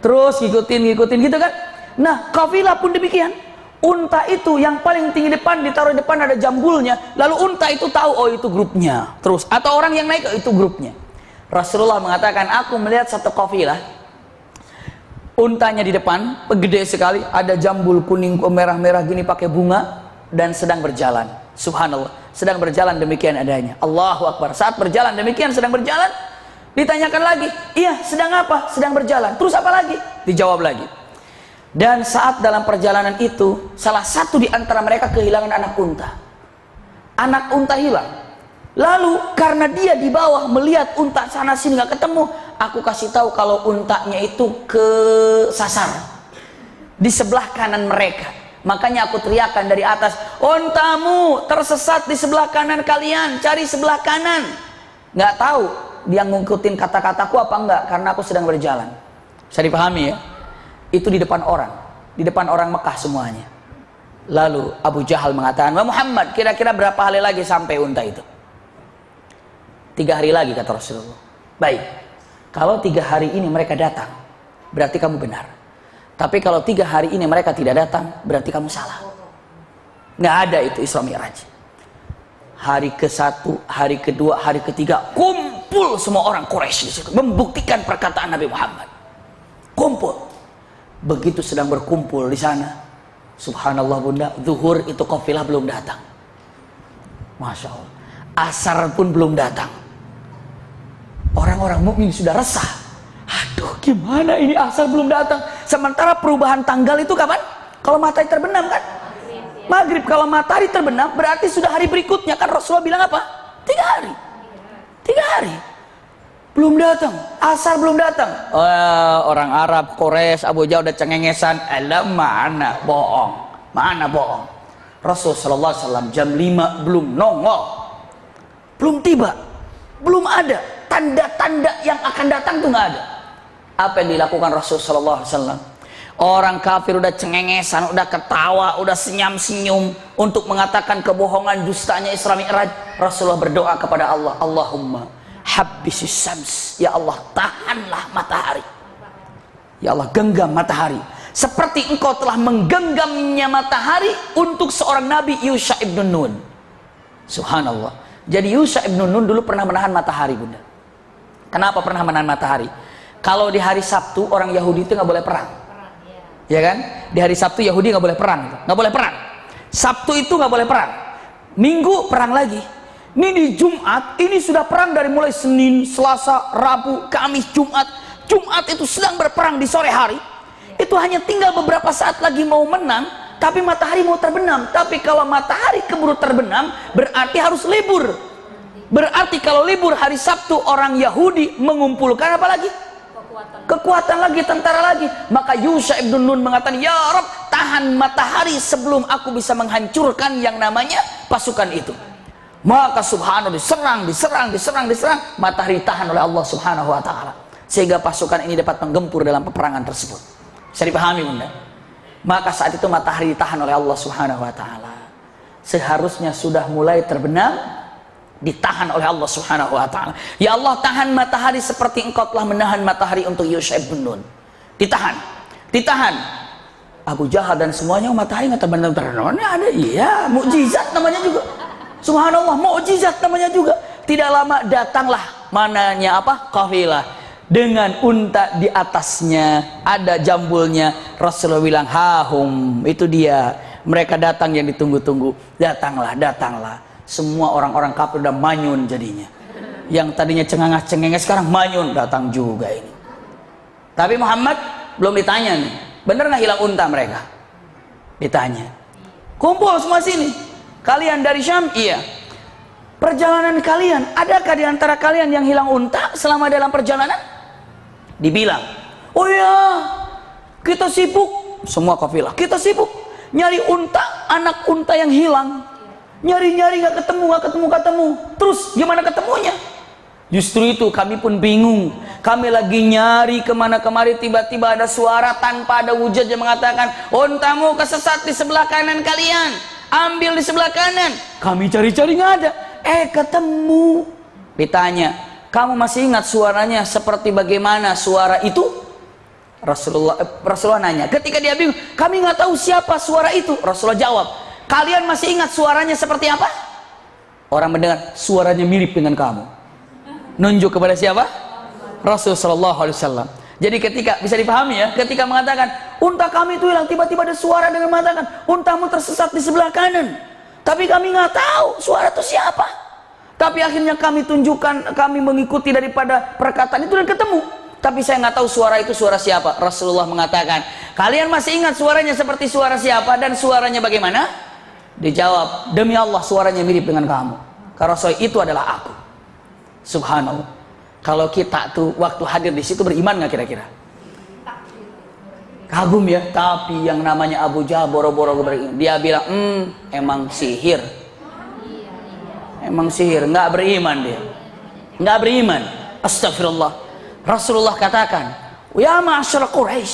S1: Terus ngikutin gitu kan. Nah, kafilah pun demikian. Unta itu yang paling tinggi depan, ditaruh di depan ada jambulnya. Lalu unta itu tahu, oh itu grupnya. Terus atau orang yang naik, oh itu grupnya. Rasulullah mengatakan, aku melihat satu kafilah, untanya di depan, gede sekali, ada jambul kuning merah-merah gini pakai bunga dan sedang berjalan. Subhanallah, sedang berjalan demikian adanya. Allahu Akbar. Saat berjalan demikian sedang berjalan, ditanyakan lagi, iya sedang apa? Sedang berjalan. Terus apa lagi? Dijawab lagi. Dan saat dalam perjalanan itu, salah satu di antara mereka kehilangan anak unta. Anak unta hilang. Lalu karena dia di bawah melihat unta sana sini nggak ketemu, aku kasih tahu kalau untanya itu kesasar di sebelah kanan mereka. Makanya aku teriakkan dari atas, untamu tersesat di sebelah kanan kalian, cari sebelah kanan. Nggak tahu dia ngikutin kata-kataku apa enggak, karena aku sedang berjalan. Bisa dipahami ya? Itu di depan orang Mekah semuanya. Lalu Abu Jahal mengatakan, Muhammad, kira-kira berapa hari lagi sampai unta itu? 3 hari lagi, kata Rasulullah. Baik, kalau 3 hari ini mereka datang, berarti kamu benar. Tapi kalau 3 hari ini mereka tidak datang, berarti kamu salah. Nggak ada itu Isra Mi'raj. Hari ke-1, hari kedua, hari ketiga, kumpul kumpul semua orang Quraisy di situ membuktikan perkataan Nabi Muhammad. Kumpul. Begitu sedang berkumpul di sana, subhanallah bunda, zuhur itu kafilah belum datang. Masya Allah. Asar pun belum datang. Orang-orang mukmin sudah resah. Aduh, gimana ini asar belum datang? Sementara perubahan tanggal itu kapan? Kalau matahari terbenam kan? Maghrib. Kalau matahari terbenam berarti sudah hari berikutnya kan. Rasulullah bilang apa? 3 hari. 3 hari. Belum datang. Asar belum datang. Orang Arab, Quraisy, Abu Jahal udah cengengesan. Alam mana bohong? Mana bohong? Rasulullah SAW jam 5 belum nongol. Belum tiba. Belum ada. Tanda-tanda yang akan datang tuh nggak ada. Apa yang dilakukan Rasulullah SAW? Orang kafir udah cengengesan, udah ketawa, udah senyum-senyum untuk mengatakan kebohongan dustanya Isra Mi'raj. Rasulullah berdoa kepada Allah, Allahumma habbisis syams, ya Allah tahanlah matahari, ya Allah genggam matahari seperti engkau telah menggenggamnya matahari untuk seorang Nabi Yusha ibn Nun. Subhanallah. Jadi Yusha ibn Nun dulu pernah menahan matahari bunda. Kenapa pernah menahan matahari? Kalau di hari Sabtu orang Yahudi itu nggak boleh perang, ya kan? Di hari Sabtu Yahudi nggak boleh perang, nggak boleh perang. Sabtu itu nggak boleh perang. Minggu perang lagi. Ini di Jumat, ini sudah perang dari mulai Senin, Selasa, Rabu, Kamis, Jumat. Jumat itu sedang berperang di sore hari. Itu hanya tinggal beberapa saat lagi mau menang, tapi matahari mau terbenam. Tapi kalau matahari keburu terbenam, berarti harus libur. Berarti kalau libur hari Sabtu, orang Yahudi mengumpulkan apa lagi? Kekuatan lagi, tentara lagi. Maka Yusha ibn Nun mengatakan, ya Rabb, tahan matahari sebelum aku bisa menghancurkan yang namanya pasukan itu. Maka subhanallah diserang, matahari tahan oleh Allah subhanahu wa ta'ala, sehingga pasukan ini dapat menggempur dalam peperangan tersebut. Bisa dipahami bunda? Maka saat itu matahari ditahan oleh Allah subhanahu wa ta'ala. Seharusnya sudah mulai terbenam, ditahan oleh Allah subhanahu wa ta'ala. Ya Allah, tahan matahari seperti engkau telah menahan matahari untuk Yusha ibn Nun. Ditahan. Abu Jahal dan semuanya, matahari nggak terbenam. Ada, iya, mukjizat namanya juga. Subhanallah, mukjizat namanya juga. Tidak lama datanglah mananya apa? Kafilah dengan unta di atasnya, ada jambulnya. Rasulullah bilang, hahum, itu dia. Mereka datang yang ditunggu-tunggu. Datanglah. Semua orang-orang kafir udah manyun jadinya. Yang tadinya cengenges sekarang manyun, datang juga ini. Tapi Muhammad belum ditanya nih, bener nggak hilang unta mereka? Ditanya. Kumpul semua sini. Kalian dari Syam? Iya. Perjalanan kalian, adakah di antara kalian yang hilang unta selama dalam perjalanan? Dibilang, oh ya, kita sibuk. Semua kafilah, kita sibuk nyari unta, anak unta yang hilang. Nyari-nyari nggak ketemu. Terus gimana ketemunya? Justru itu kami pun bingung. Kami lagi nyari kemana kemari, tiba-tiba ada suara tanpa ada wujud yang mengatakan, untamu kesesat di sebelah kanan kalian. Ambil di sebelah kanan. Kami cari-cari nggak ada. Ketemu. Ditanya, kamu masih ingat suaranya seperti bagaimana suara itu? Rasulullah nanya. Ketika dia bingung, kami nggak tahu siapa suara itu. Rasulullah jawab, kalian masih ingat suaranya seperti apa? Orang mendengar, suaranya mirip dengan kamu. Nunjuk kepada siapa? Rasulullah SAW. Jadi ketika, bisa dipahami ya, ketika mengatakan unta kami itu hilang, tiba-tiba ada suara dengan mengatakan untamu tersesat di sebelah kanan, tapi kami nggak tahu suara itu siapa. Tapi akhirnya kami tunjukkan, kami mengikuti daripada perkataan itu dan ketemu, tapi saya nggak tahu suara itu suara siapa. Rasulullah mengatakan, kalian masih ingat suaranya seperti suara siapa dan suaranya bagaimana? Dijawab, demi Allah suaranya mirip dengan kamu, karena Rasul itu adalah aku. Subhanallah. Kalau kita tuh waktu hadir di situ beriman nggak kira-kira? Kagum ya. Tapi yang namanya Abu Jahal boro-boro beriman. Dia bilang, emang sihir. Emang sihir. Nggak beriman dia. Nggak beriman. Astagfirullah. Rasulullah katakan, ya ma'asyara Quraisy,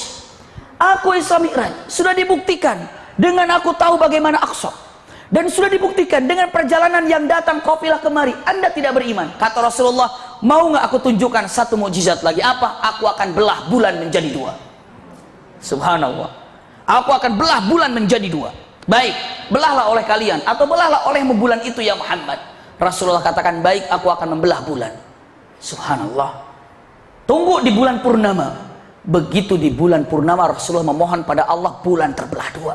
S1: aku Isra Mi'raj sudah dibuktikan dengan aku tahu bagaimana Aqsa, dan sudah dibuktikan dengan perjalanan yang datang kafilah kemari. Anda tidak beriman. Kata Rasulullah, mau nggak aku tunjukkan satu mukjizat lagi? Apa? Aku akan belah bulan menjadi 2. Subhanallah. Aku akan belah bulan menjadi 2. Baik, belahlah oleh kalian atau belahlah oleh bulan itu ya Muhammad. Rasulullah katakan, baik, aku akan membelah bulan. Subhanallah. Tunggu di bulan purnama. Begitu di bulan purnama Rasulullah memohon pada Allah, bulan terbelah dua.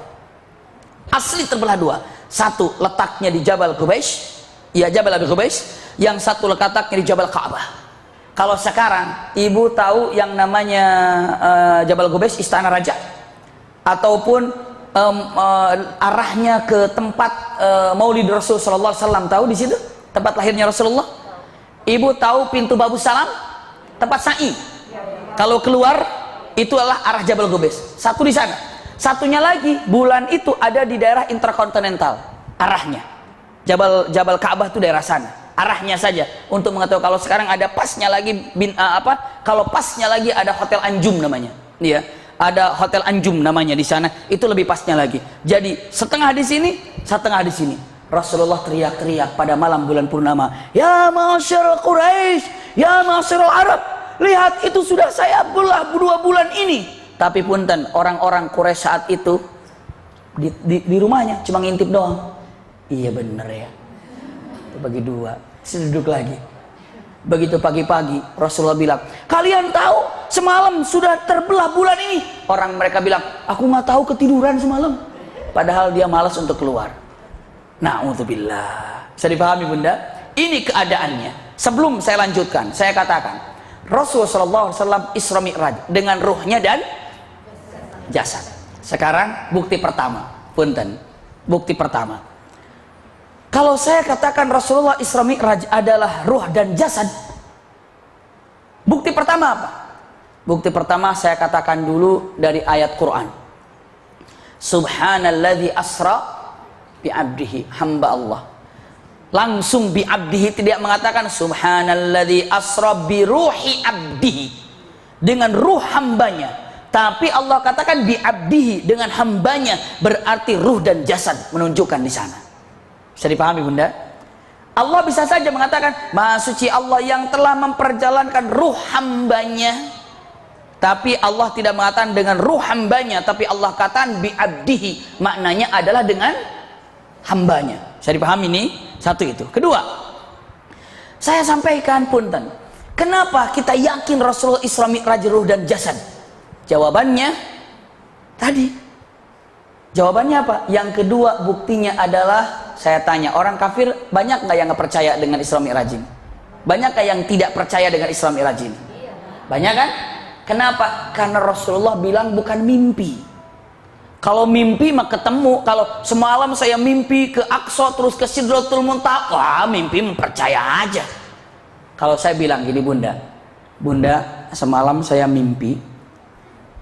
S1: Asli terbelah dua. Satu letaknya di Jabal Qubais, ya Jabal Abi Qubais. Yang satu letaknya di Jabal Ka'bah. Kalau sekarang ibu tahu yang namanya Jabal Qubais, istana raja, ataupun arahnya ke tempat Maulid Rasul sallallahu alaihi wasallam, tahu di situ tempat lahirnya Rasulullah? Ibu tahu pintu Babu Salam, tempat sa'i. Kalau keluar itu adalah arah Jabal Qubais. Satu di sana. Satunya lagi bulan itu ada di daerah interkontinental. Arahnya Jabal Ka'bah itu daerah sana. Arahnya saja untuk mengetahui. Kalau sekarang ada pasnya lagi kalau pasnya lagi ada Hotel Anjum namanya. Iya, ada Hotel Anjum namanya di sana. Itu lebih pasnya lagi. Jadi setengah di sini, setengah di sini. Rasulullah teriak-teriak pada malam bulan purnama, "Ya ma'asyar Quraisy, ya ma'asyar Arab, lihat itu sudah saya belah 2 bulan ini." Tapi punten, orang-orang Quraisy saat itu di rumahnya cuma ngintip doang. Iya bener ya. Bagi 2, duduk lagi. Begitu pagi-pagi Rasulullah bilang, "Kalian tahu semalam sudah terbelah bulan ini?" Orang mereka bilang, "Aku nggak tahu, ketiduran semalam." Padahal dia malas untuk keluar. Na'udzubillah. Bisa dipahami bunda? Ini keadaannya. Sebelum saya lanjutkan, saya katakan Rasulullah SAW Isra Mi'raj dengan ruhnya dan jasad. Sekarang bukti pertama, punten. Bukti pertama. Kalau saya katakan Rasulullah Isra Mi'raj adalah ruh dan jasad, bukti pertama apa? Bukti pertama saya katakan dulu dari ayat Quran. Subhanalladzi asra bi'abdihi, hamba Allah. Langsung bi'abdihi, tidak mengatakan subhanalladzi asra biruhi abdihi, dengan ruh hambanya. Tapi Allah katakan bi'abdihi, dengan hambanya, berarti ruh dan jasad menunjukkan di sana. Bisa dipahami bunda? Allah bisa saja mengatakan Maha Suci Allah yang telah memperjalankan ruh hambanya, tapi Allah tidak mengatakan dengan ruh hambanya, tapi Allah katakan bi'abdihi, maknanya adalah dengan hambanya. Bisa dipahami ini? Satu itu. Kedua, saya sampaikan punten, kenapa kita yakin Rasulullah Isra Mi'raj ruh dan jasad? Jawabannya tadi. Jawabannya apa? Yang kedua buktinya adalah, saya tanya, orang kafir banyak nggak yang nggak percaya dengan Isra Mi'raj ini? Banyak nggak yang tidak percaya dengan Isra Mi'raj ini? Banyak kan? Kenapa? Karena Rasulullah bilang bukan mimpi. Kalau mimpi mah ketemu. Kalau semalam saya mimpi ke Aqsa terus ke Sidratul Muntaha, wah mimpi, percaya aja. Kalau saya bilang gini bunda, bunda semalam saya mimpi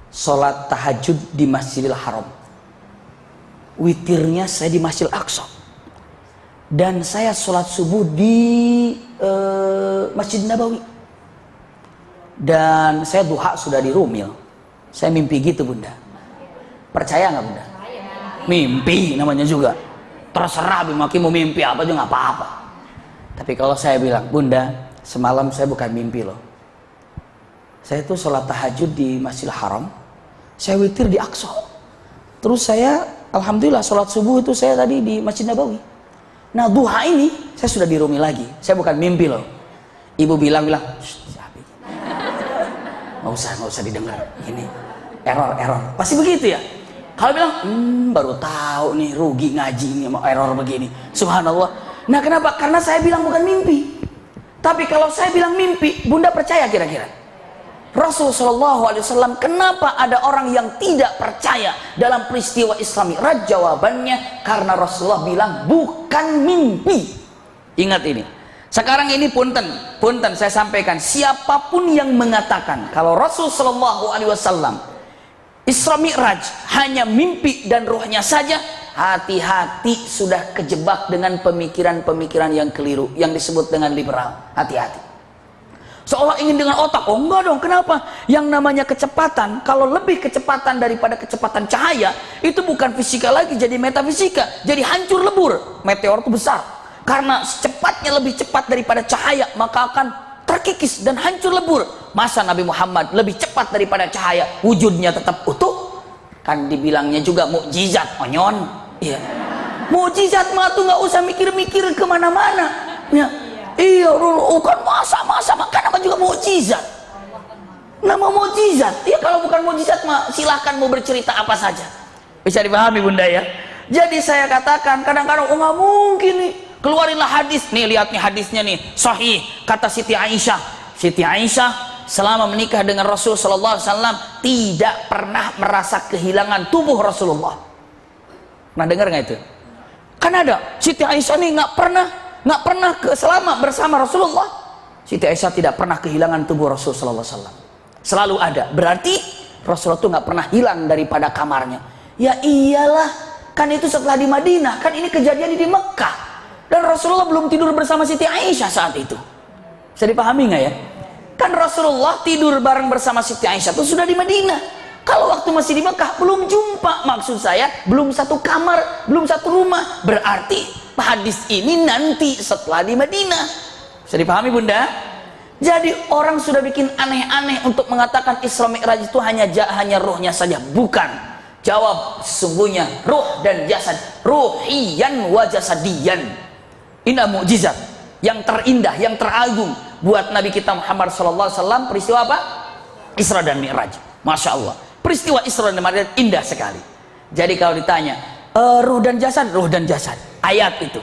S1: sholat tahajud di Masjidil Haram, witirnya saya di Masjidil Aqsa, dan saya sholat subuh di Masjid Nabawi, dan saya duha sudah di Rumil. Saya mimpi gitu bunda. Percaya nggak bunda? Mimpi namanya juga. Terserah bimaki mau mimpi apa juga nggak apa-apa. Tapi kalau saya bilang, bunda semalam saya bukan mimpi loh, saya tuh sholat tahajud di Masjidil Haram, saya witir di Aqsa, terus saya alhamdulillah sholat subuh itu saya tadi di Masjid Nabawi. Nah duha ini saya sudah di Rumi lagi, saya bukan mimpi loh. Ibu bilang nggak usah didengar, ini error, pasti begitu ya. Kalau bilang baru tahu nih, rugi ngaji ini sama error begini, subhanallah. Nah kenapa? Karena saya bilang bukan mimpi. Tapi kalau saya bilang mimpi, bunda percaya kira-kira? Rasulullah SAW, kenapa ada orang yang tidak percaya dalam peristiwa Isra Mi'raj? Jawabannya karena Rasulullah bilang bukan mimpi. Ingat ini. Sekarang ini punten saya sampaikan, siapapun yang mengatakan kalau Rasulullah SAW Isra Mi'raj hanya mimpi dan ruhnya saja, hati-hati, sudah kejebak dengan pemikiran-pemikiran yang keliru yang disebut dengan liberal. Hati-hati. Seolah ingin dengan otak. Oh enggak dong, kenapa? Yang namanya kecepatan, kalau lebih kecepatan daripada kecepatan cahaya, itu bukan fisika lagi, jadi metafisika, jadi hancur lebur. Meteor itu besar, karena secepatnya lebih cepat daripada cahaya, maka akan terkikis dan hancur lebur. Masa Nabi Muhammad lebih cepat daripada cahaya, wujudnya tetap utuh? Kan dibilangnya juga mukjizat, onyon. Iya. Mukjizat mah tuh nggak usah mikir-mikir kemana-mana. Ya. Iya, kan masa-masa kan nama juga mukjizat. Nama mukjizat. Ya kalau bukan mukjizat mah silahkan mau bercerita apa saja. Bisa dipahami Bunda ya. Jadi saya katakan kadang-kadang nggak mungkin nih. Keluarinlah hadis. Nih lihat nih hadisnya nih. Sahih kata Siti Aisyah. Siti Aisyah selama menikah dengan Rasul sallallahu alaihi wasallam tidak pernah merasa kehilangan tubuh Rasulullah. Pernah dengar nggak itu? Kan ada Siti Aisyah nih nggak pernah selama bersama Rasulullah. Siti Aisyah tidak pernah kehilangan tubuh Rasul sallallahu alaihi wasallam. Selalu ada. Berarti Rasulullah itu nggak pernah hilang daripada kamarnya. Ya iyalah, kan itu setelah di Madinah, kan ini kejadian di Mekah. Dan Rasulullah belum tidur bersama Siti Aisyah saat itu. Bisa dipahami nggak ya? Kan Rasulullah tidur bareng bersama Siti Aisyah itu sudah di Madinah. Kalau waktu masih di Mekah belum jumpa, maksud saya belum satu kamar, belum satu rumah. Berarti hadis ini nanti setelah di Madinah. Bisa dipahami Bunda? Jadi orang sudah bikin aneh-aneh untuk mengatakan Isra Mi'raj itu hanya ruhnya saja. Bukan. Jawab sesungguhnya ruh dan jasad, ruhiyan wa jasadiyan. Indah mukjizat yang terindah, yang teragung buat Nabi kita Muhammad SAW. Peristiwa apa? Isra dan Mi'raj. Masya Allah, peristiwa Isra dan Mi'raj indah sekali. Jadi kalau ditanya ruh dan jasad, ayat itu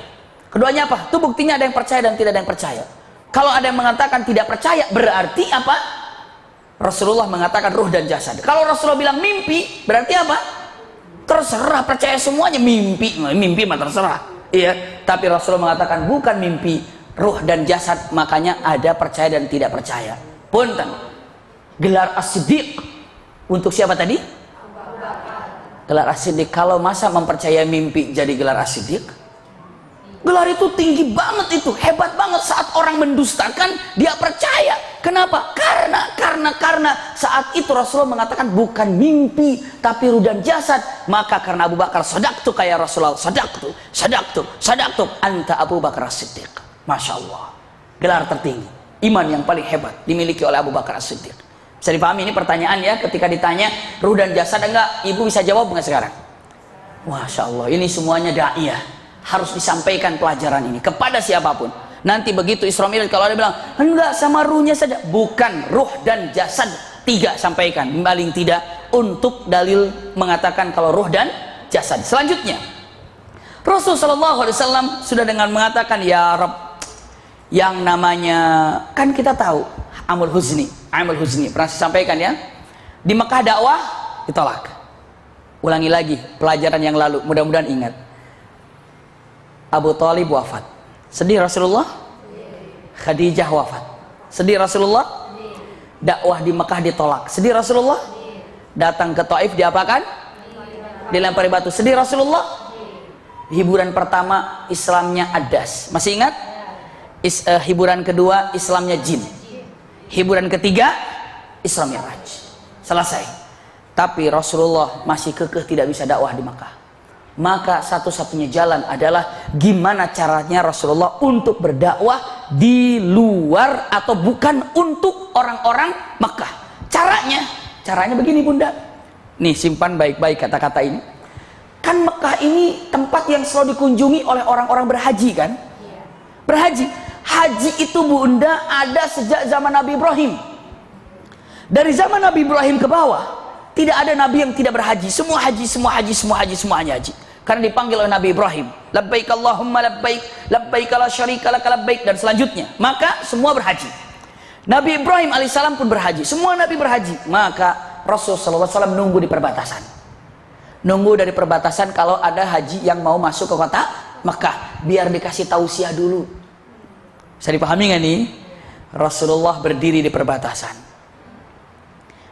S1: keduanya apa? Itu buktinya ada yang percaya dan tidak ada yang percaya. Kalau ada yang mengatakan tidak percaya, berarti apa? Rasulullah mengatakan ruh dan jasad. Kalau Rasulullah bilang mimpi, berarti apa? Terserah, percaya semuanya. Mimpi mah terserah. Iya, tapi Rasulullah mengatakan bukan mimpi, ruh dan jasad. Makanya ada percaya dan tidak percaya. Punten. Gelar As-Siddiq untuk siapa tadi? Gelar As-Siddiq. Kalau masa mempercayai mimpi jadi gelar As-Siddiq? Gelar itu tinggi banget, itu hebat banget. Saat orang mendustakan dia percaya. Kenapa? Karena saat itu Rasulullah mengatakan bukan mimpi tapi ruh dan jasad. Maka karena Abu Bakar sadaqtu kayak Rasulullah, sadaqtu anta Abu Bakar As-Siddiq. Masya Allah, gelar tertinggi, iman yang paling hebat dimiliki oleh Abu Bakar As-Siddiq. Bisa dipahami ini pertanyaan ya, ketika ditanya ruh dan jasad enggak, ibu bisa jawab enggak sekarang? Masya Allah, ini semuanya da'iyah. Harus disampaikan pelajaran ini kepada siapapun. Nanti begitu Isra Mi'raj kalau ada bilang enggak sama ruhnya saja, bukan, ruh dan jasad tiga sampaikan paling tidak untuk dalil mengatakan kalau ruh dan jasad. Selanjutnya Rasulullah SAW sudah dengan mengatakan ya Rabb, yang namanya kan kita tahu Amul Huzni pernah saya sampaikan ya, di Mekah dakwah ditolak. Ulangi lagi pelajaran yang lalu, mudah-mudahan ingat. Abu Thalib wafat, sedih Rasulullah. Khadijah wafat, sedih Rasulullah. Dakwah di Mekah ditolak, sedih Rasulullah. Datang ke Taif diapakan? Dilempari batu, sedih Rasulullah. Hiburan pertama Islamnya adas, masih ingat? Hiburan kedua Islamnya jin. Hiburan ketiga Isra Mi'raj, selesai. Tapi Rasulullah masih kekeh tidak bisa dakwah di Mekah. Maka satu-satunya jalan adalah gimana caranya Rasulullah untuk berdakwah di luar atau bukan untuk orang-orang Mekah. Caranya begini Bunda. Nih simpan baik-baik kata-kata ini. Kan Mekah ini tempat yang selalu dikunjungi oleh orang-orang berhaji kan? Berhaji. Haji itu Bunda ada sejak zaman Nabi Ibrahim. Dari zaman Nabi Ibrahim ke bawah tidak ada nabi yang tidak berhaji. Semua haji. Karena dipanggil oleh Nabi Ibrahim, labbaik Allahumma labbaik, labbaik la syarika lak labbaik, dan selanjutnya. Maka semua berhaji. Nabi Ibrahim alaihissalam pun berhaji. Semua nabi berhaji. Maka Rasulullah SAW nunggu di perbatasan. Nunggu dari perbatasan kalau ada haji yang mau masuk ke kota Mekah, biar dikasih tausiah dulu. Bisa dipahami nggak nih? Rasulullah berdiri di perbatasan.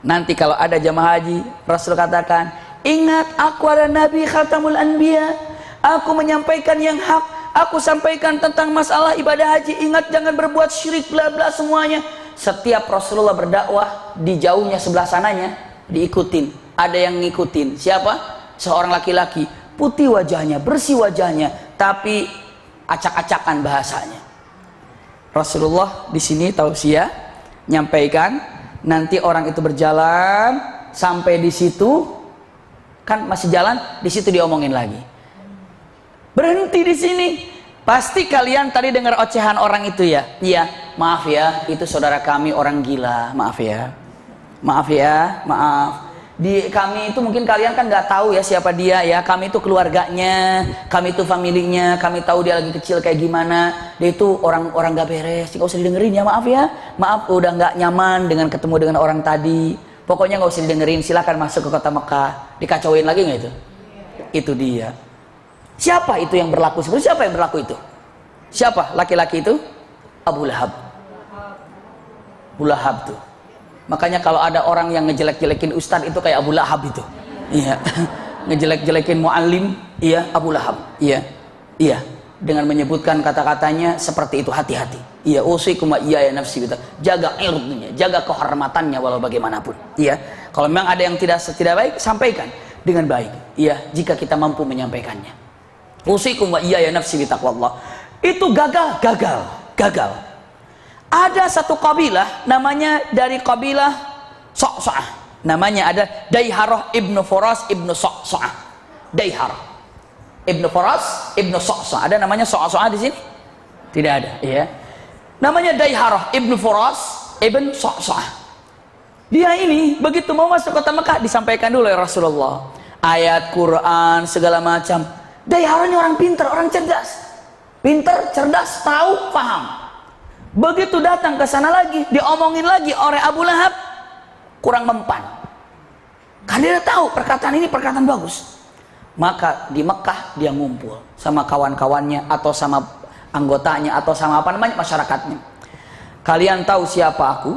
S1: Nanti kalau ada jamaah haji, Rasul katakan, ingat aku adalah Nabi Khatamul Anbiya, aku menyampaikan yang hak, aku sampaikan tentang masalah ibadah haji, ingat jangan berbuat syirik bla bla semuanya. Setiap Rasulullah berdakwah di jauhnya sebelah sananya diikutin, ada yang ngikutin. Siapa? Seorang laki-laki, putih wajahnya, bersih wajahnya, tapi acak-acakan bahasanya. Rasulullah di sini tausiah nyampaikan, nanti orang itu berjalan sampai di situ, kan masih jalan, di situ diomongin lagi. Berhenti di sini. Pasti kalian tadi dengar ocehan orang itu ya. Iya, maaf ya, itu saudara kami orang gila. Maaf ya. Maaf ya, maaf. Di kami itu mungkin kalian kan nggak tahu ya siapa dia ya. Kami itu keluarganya, kami itu familinya, kami tahu dia lagi kecil kayak gimana. Dia itu orang nggak beres. Nggak usah didengerin ya, maaf ya. Maaf udah nggak nyaman dengan ketemu dengan orang tadi. Pokoknya nggak usah didengerin. Silakan masuk ke kota Mekah. Dikacauin lagi nggak itu? Itu dia. Siapa itu yang berlaku? Sebenarnya siapa yang berlaku itu? Siapa laki-laki itu? Abu Lahab. Abu Lahab tuh. Makanya kalau ada orang yang ngejelek-jelekin ustadz itu kayak Abu Lahab itu. Iya. Ngejelek-jelekin muallim, iya Abu Lahab. Iya. Iya. Dengan menyebutkan kata-katanya seperti itu, hati-hati. Iya, usikum wa iyaya nafsi gitu. Jaga irdnya, jaga kehormatannya walau bagaimanapun. Iya. Kalau memang ada yang tidak baik, sampaikan dengan baik. Iya, jika kita mampu menyampaikannya. Usikum wa iyaya nafsi bitaqwallah. Itu gagal. Ada satu kabilah namanya dari kabilah Sa'sa'ah. Namanya ada Daiharah ibnu Faras ibnu Sa'sa'ah. Daiharah ibnu Faras ibnu Sa'sa'ah. Ada namanya Sa'sa'ah di sini? Tidak ada, ya. Namanya Daiharah ibnu Faras ibnu Sa'sa'ah. Dia ini begitu mau masuk kota Mekah disampaikan dulu ya Rasulullah. Ayat Quran segala macam. Daiharah ini orang pintar, orang cerdas. Pintar, cerdas, tahu, paham. Begitu datang ke sana lagi, diomongin lagi oleh Abu Lahab, kurang mempan. Karena dia tahu perkataan ini perkataan bagus. Maka di Mekah dia ngumpul sama kawan-kawannya atau sama anggotanya atau sama apa namanya masyarakatnya. Kalian tahu siapa aku?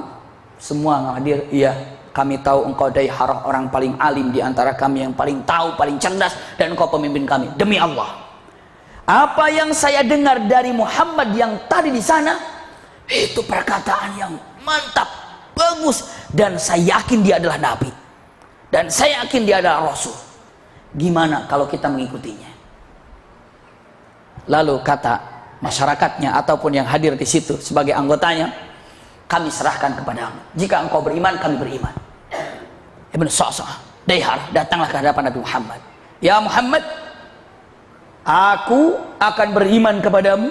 S1: Semua hadir. Iya, kami tahu engkau Daiharah, orang paling alim di antara kami, yang paling tahu, paling cerdas, dan engkau pemimpin kami. Demi Allah, apa yang saya dengar dari Muhammad yang tadi di sana itu perkataan yang mantap, bagus, dan saya yakin dia adalah nabi, dan saya yakin dia adalah rasul. Gimana kalau kita mengikutinya? Lalu kata masyarakatnya ataupun yang hadir di situ sebagai anggotanya, kami serahkan kepadamu. Jika engkau beriman, kami beriman. Ibn Sa'sa'ah, Daihar, datanglah ke hadapan Nabi Muhammad. Ya Muhammad, aku akan beriman kepadamu,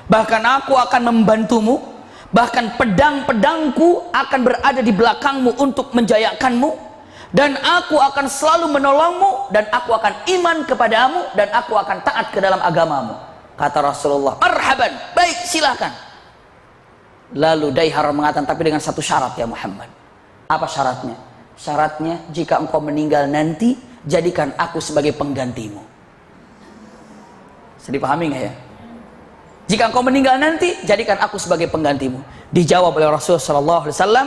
S1: bahkan aku akan membantumu, bahkan pedang-pedangku akan berada di belakangmu untuk menjayakanmu, dan aku akan selalu menolongmu, dan aku akan iman kepadamu, dan aku akan taat ke dalam agamamu. Kata Rasulullah, marhaban, baik, silakan. Lalu Daihar mengatakan, tapi dengan satu syarat ya Muhammad. Apa syaratnya? Syaratnya, jika engkau meninggal nanti, jadikan aku sebagai penggantimu. Bisa dipahami nggak ya? Jika engkau meninggal nanti, jadikan aku sebagai penggantimu. Dijawab oleh Rasulullah sallallahu alaihi wasallam,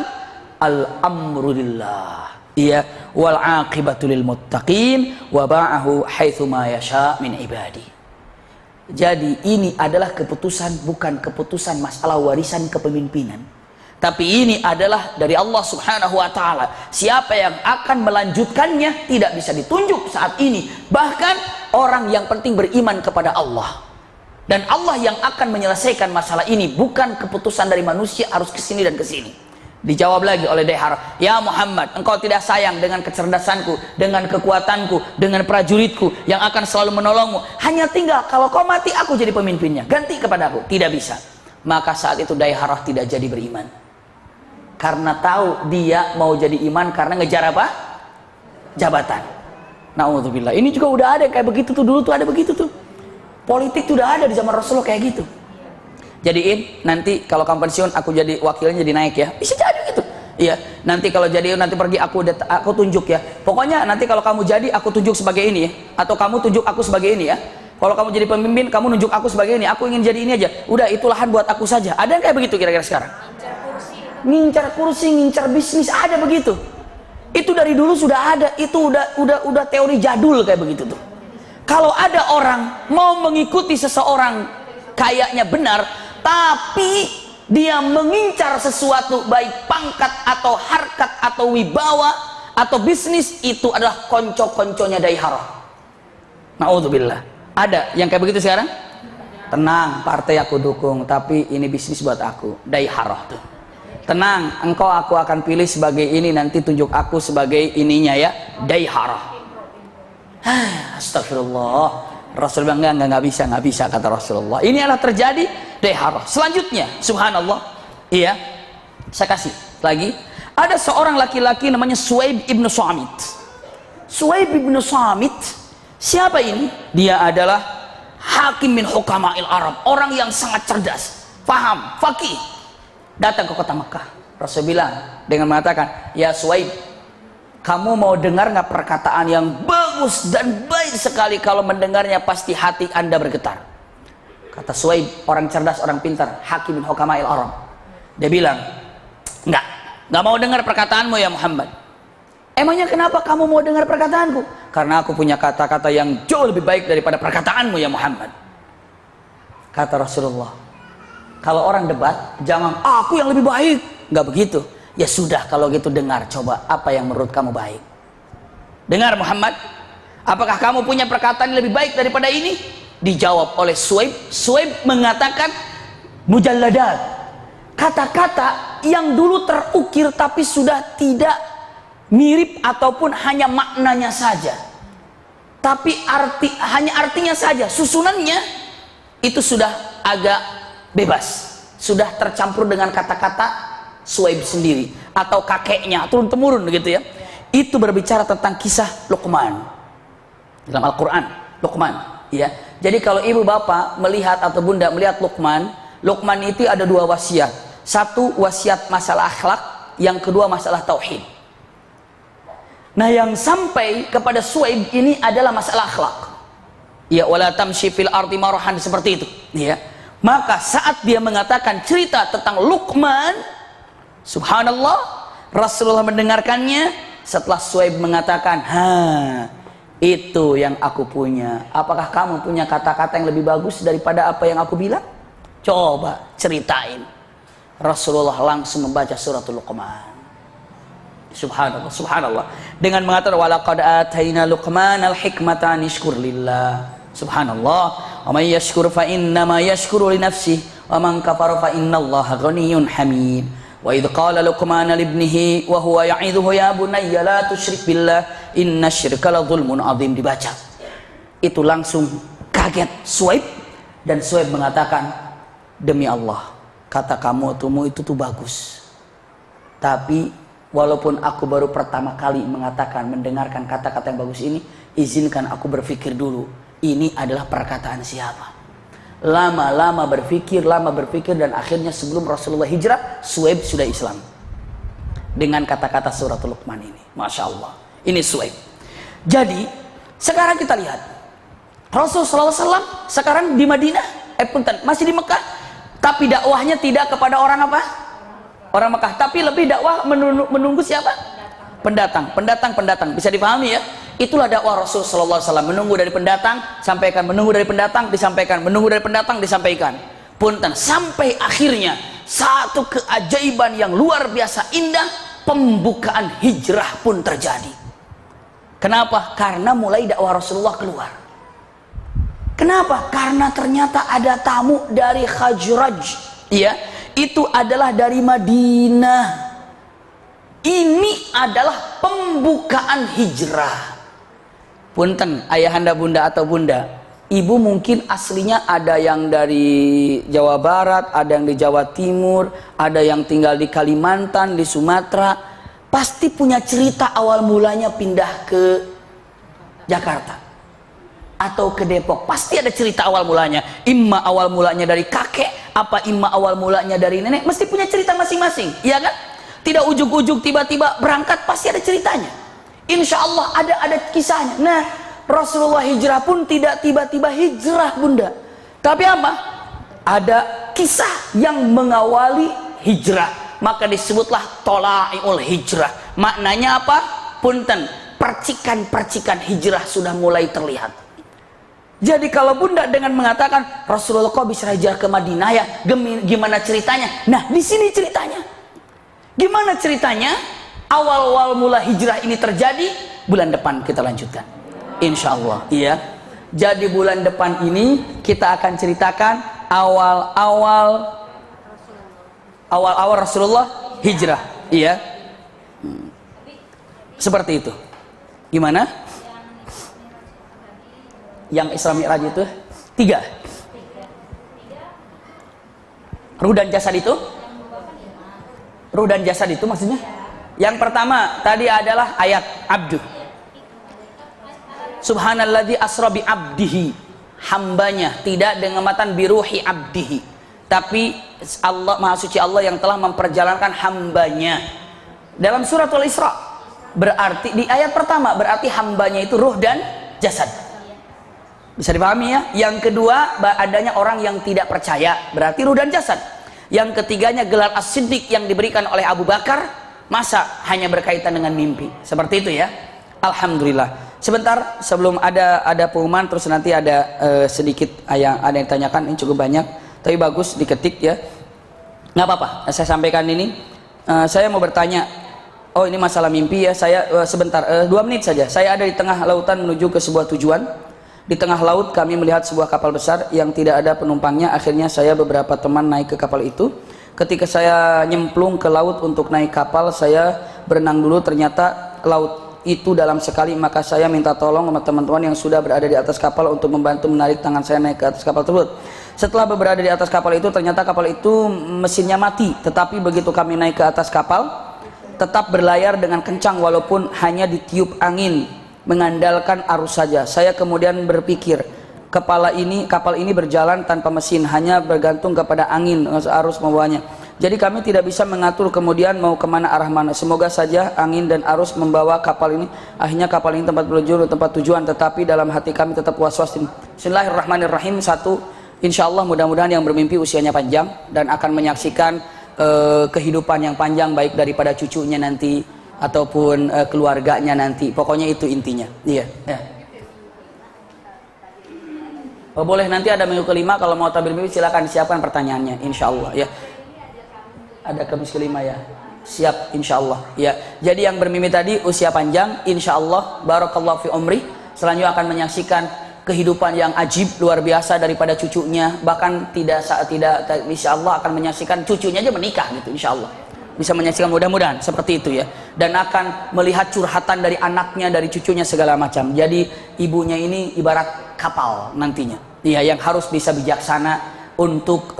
S1: al-amru lillah. Iya, wal aqibatu lil muttaqin wa ba'ahu haitsu ma yasha min ibadi. Jadi ini adalah keputusan, bukan keputusan masalah warisan kepemimpinan, tapi ini adalah dari Allah subhanahu wa ta'ala. Siapa yang akan melanjutkannya tidak bisa ditunjuk saat ini. Bahkan orang yang penting beriman kepada Allah, dan Allah yang akan menyelesaikan masalah ini, bukan keputusan dari manusia harus kesini dan kesini. Dijawab lagi oleh Daihar, ya Muhammad, engkau tidak sayang dengan kecerdasanku, dengan kekuatanku, dengan prajuritku yang akan selalu menolongmu. Hanya tinggal kalau kau mati, aku jadi pemimpinnya, ganti kepadaku. Tidak bisa. Maka saat itu Daihar tidak jadi beriman, karena tahu dia mau jadi iman karena ngejar apa? Jabatan. Na'udzubillah. Ini juga udah ada kayak begitu tuh, dulu tuh ada begitu tuh. Politik tuh udah ada di zaman Rasulullah kayak gitu. Jadiin nanti kalau kamu pensiun aku jadi wakilnya, jadi naik ya, bisa jadi gitu. Iya, nanti kalau jadi nanti pergi aku tunjuk ya. Pokoknya nanti kalau kamu jadi aku tunjuk sebagai ini ya, atau kamu tunjuk aku sebagai ini ya. Kalau kamu jadi pemimpin, kamu nunjuk aku sebagai ini. Aku ingin jadi ini aja. Udah, itu lahan buat aku saja. Ada yang kayak begitu kira-kira sekarang? Ngincar kursi, ngincar bisnis, ada begitu. Itu dari dulu sudah ada. Itu udah teori jadul kayak begitu tuh. Kalau ada orang mau mengikuti seseorang kayaknya benar, tapi dia mengincar sesuatu, baik pangkat atau harkat atau wibawa atau bisnis, itu adalah konco-konconya Daiharah. Na'udzubillah. Ada yang kayak begitu sekarang? Tenang, partai aku dukung, tapi ini bisnis buat aku. Daiharah tuh. Tenang, engkau aku akan pilih sebagai ini, nanti tunjuk aku sebagai ininya ya. Daiharah. Astagfirullah. Rasul bilang nggak bisa kata Rasulullah. Ini adalah terjadi daharoh. Selanjutnya, subhanallah, iya, saya kasih lagi. Ada seorang laki-laki namanya Suwaib ibnu Samit. Suwaib ibnu Samit, siapa ini? Dia adalah hakim min hukama'il Arab, orang yang sangat cerdas, paham, faqih. Datang ke kota Mekah. Rasul bilang dengan mengatakan, ya Suwaib, kamu mau dengar nggak perkataan yang bagus dan baik sekali, kalau mendengarnya pasti hati anda bergetar. Kata Suwaib, orang cerdas, orang pintar, hakim min hukama'il Arab. Dia bilang, nggak mau dengar perkataanmu ya Muhammad. Emangnya kenapa kamu mau dengar perkataanku? Karena aku punya kata-kata yang jauh lebih baik daripada perkataanmu ya Muhammad. Kata Rasulullah, kalau orang debat jangan aku yang lebih baik, nggak begitu. Ya sudah, kalau gitu dengar, coba apa yang menurut kamu baik. Dengar Muhammad, apakah kamu punya perkataan yang lebih baik daripada ini? Dijawab oleh Suwaib. Suwaib mengatakan mujalladat, kata-kata yang dulu terukir tapi sudah tidak mirip ataupun hanya maknanya saja, tapi hanya artinya saja, susunannya itu sudah agak bebas, sudah tercampur dengan kata-kata Suwaib sendiri atau kakeknya turun temurun gitu ya. Itu berbicara tentang kisah Luqman dalam Al-Quran. Luqman, ya. Jadi kalau ibu bapak melihat atau bunda melihat Luqman itu ada dua wasiat. Satu wasiat masalah akhlak, yang kedua masalah tauhid. Nah, yang sampai kepada Suwaib ini adalah masalah akhlak. Ya, wala tamshi fil ardi marahan, seperti itu, ya. Maka saat dia mengatakan cerita tentang Luqman, subhanallah, Rasulullah mendengarkannya. Setelah Suwaib mengatakan, itu yang aku punya. Apakah kamu punya kata-kata yang lebih bagus daripada apa yang aku bilang? Coba ceritain. Rasulullah langsung membaca suratul Luqman. Subhanallah, subhanallah. Dengan mengatakan walaqad ataina Luqmanal hikmata an yashkur lillah. Subhanallah. Wa may yashkur fa innama yashkuru li nafsihi wa man kafara fa innallaha ghaniyyun hamid. Wa idh qala Luqman li ibnihi wa huwa ya'idhuhu ya bunayya la tusyrik billah innasyirka la dzulmun adzim. Dibaca. Itu langsung kaget Suwaib, dan Suwaib mengatakan, demi Allah, kata kamu itu tuh bagus. Tapi walaupun aku baru pertama kali mendengarkan kata-kata yang bagus ini, izinkan aku berpikir dulu, ini adalah perkataan siapa. Lama berpikir, dan akhirnya sebelum Rasulullah hijrah, Suwaib sudah Islam dengan kata-kata suratul Luqman ini. Masya Allah, ini Suwaib. Jadi sekarang kita lihat Rasulullah SAW sekarang di Madinah, masih di Mekah, tapi dakwahnya tidak kepada orang apa? Orang Mekah, tapi lebih dakwah menunggu siapa? Pendatang. Bisa dipahami ya? Itulah dakwah Rasulullah SAW, menunggu dari pendatang, sampaikan, menunggu dari pendatang, disampaikan, menunggu dari pendatang, disampaikan. Punten, sampai akhirnya satu keajaiban yang luar biasa indah, pembukaan hijrah pun terjadi. Kenapa? Karena mulai dakwah Rasulullah keluar. Kenapa? Karena ternyata ada tamu dari Khazraj, ya. Itu adalah dari Madinah. Ini adalah pembukaan hijrah. Punten, ayahanda bunda atau bunda, ibu mungkin aslinya ada yang dari Jawa Barat, ada yang di Jawa Timur, ada yang tinggal di Kalimantan, di Sumatera. Pasti punya cerita awal mulanya pindah ke Jakarta atau ke Depok. Pasti ada cerita awal mulanya. Imma awal mulanya dari kakek, apa imma awal mulanya dari nenek, mesti punya cerita masing-masing, iya kan? Tidak ujuk-ujuk tiba-tiba berangkat, pasti ada ceritanya. Insya Allah ada kisahnya. Nah, Rasulullah hijrah pun tidak tiba-tiba hijrah bunda, tapi apa? Ada kisah yang mengawali hijrah, maka disebutlah tolaiul hijrah. Maknanya apa? Punten, percikan-percikan hijrah sudah mulai terlihat. Jadi kalau bunda dengan mengatakan Rasulullah kok bisa hijrah ke Madinah ya, gimana ceritanya? Nah, di sini ceritanya. Gimana ceritanya? Awal mula hijrah ini terjadi bulan depan kita lanjutkan, insya Allah. Iya. Jadi bulan depan ini kita akan ceritakan awal Rasulullah hijrah. Iya. Seperti itu. Gimana? yang Isra Mi'raj itu? 3. Ruh dan jasad itu? Ruh dan jasad itu maksudnya? Yang pertama tadi adalah ayat abdu. Subhanalladzi asra bi abdihi, hambanya, tidak dengan matan biruhi abdihi, tapi Allah, Maha Suci Allah yang telah memperjalankan hambanya. Dalam surat Al-Isra, berarti di ayat pertama berarti hambanya itu ruh dan jasad. Bisa dipahami ya? Yang kedua, adanya orang yang tidak percaya, berarti ruh dan jasad. Yang ketiganya gelar as-siddiq yang diberikan oleh Abu Bakar, masa hanya berkaitan dengan mimpi. Seperti itu ya. Alhamdulillah. Sebentar sebelum ada pengumuman, terus nanti ada sedikit ada yang ditanyakan, ini cukup banyak, tapi bagus diketik ya. Nggak apa-apa, saya sampaikan ini. Saya mau bertanya. Oh, ini masalah mimpi ya. Saya sebentar, 2 menit saja. Saya ada di tengah lautan menuju ke sebuah tujuan. Di tengah laut kami melihat sebuah kapal besar yang tidak ada penumpangnya. Akhirnya saya beberapa teman naik ke kapal itu. Ketika saya nyemplung ke laut untuk naik kapal, saya berenang dulu, ternyata laut itu dalam sekali, maka saya minta tolong sama teman-teman yang sudah berada di atas kapal untuk membantu menarik tangan saya naik ke atas kapal tersebut. Setelah berada di atas kapal itu, ternyata kapal itu mesinnya mati, tetapi begitu kami naik ke atas kapal tetap berlayar dengan kencang walaupun hanya ditiup angin, mengandalkan arus saja. Saya kemudian berpikir, kapal ini berjalan tanpa mesin, hanya bergantung kepada angin, arus membawanya. Jadi kami tidak bisa mengatur kemudian mau kemana, arah mana. Semoga saja angin dan arus membawa kapal ini. Akhirnya kapal ini tempat tujuan, tetapi dalam hati kami tetap was-was. Bismillahirrahmanirrahim. 1, insya Allah mudah-mudahan yang bermimpi usianya panjang dan akan menyaksikan kehidupan yang panjang, baik daripada cucunya nanti ataupun keluarganya nanti. Pokoknya itu intinya. Iya. Ya. Oh, boleh, nanti ada minggu kelima kalau mau tabir mimpi silakan disiapkan pertanyaannya, insya Allah ya. Ada Kamis kelima ya, siap insya Allah ya. Jadi yang bermimpi tadi usia panjang, insya Allah barakallahu fi umri, selanjutnya akan menyaksikan kehidupan yang ajib luar biasa daripada cucunya, bahkan tidak insya Allah akan menyaksikan cucunya aja menikah gitu, insya Allah bisa menyaksikan, mudah-mudahan seperti itu ya. Dan akan melihat curhatan dari anaknya, dari cucunya, segala macam. Jadi ibunya ini ibarat kapal nantinya ya, yang harus bisa bijaksana untuk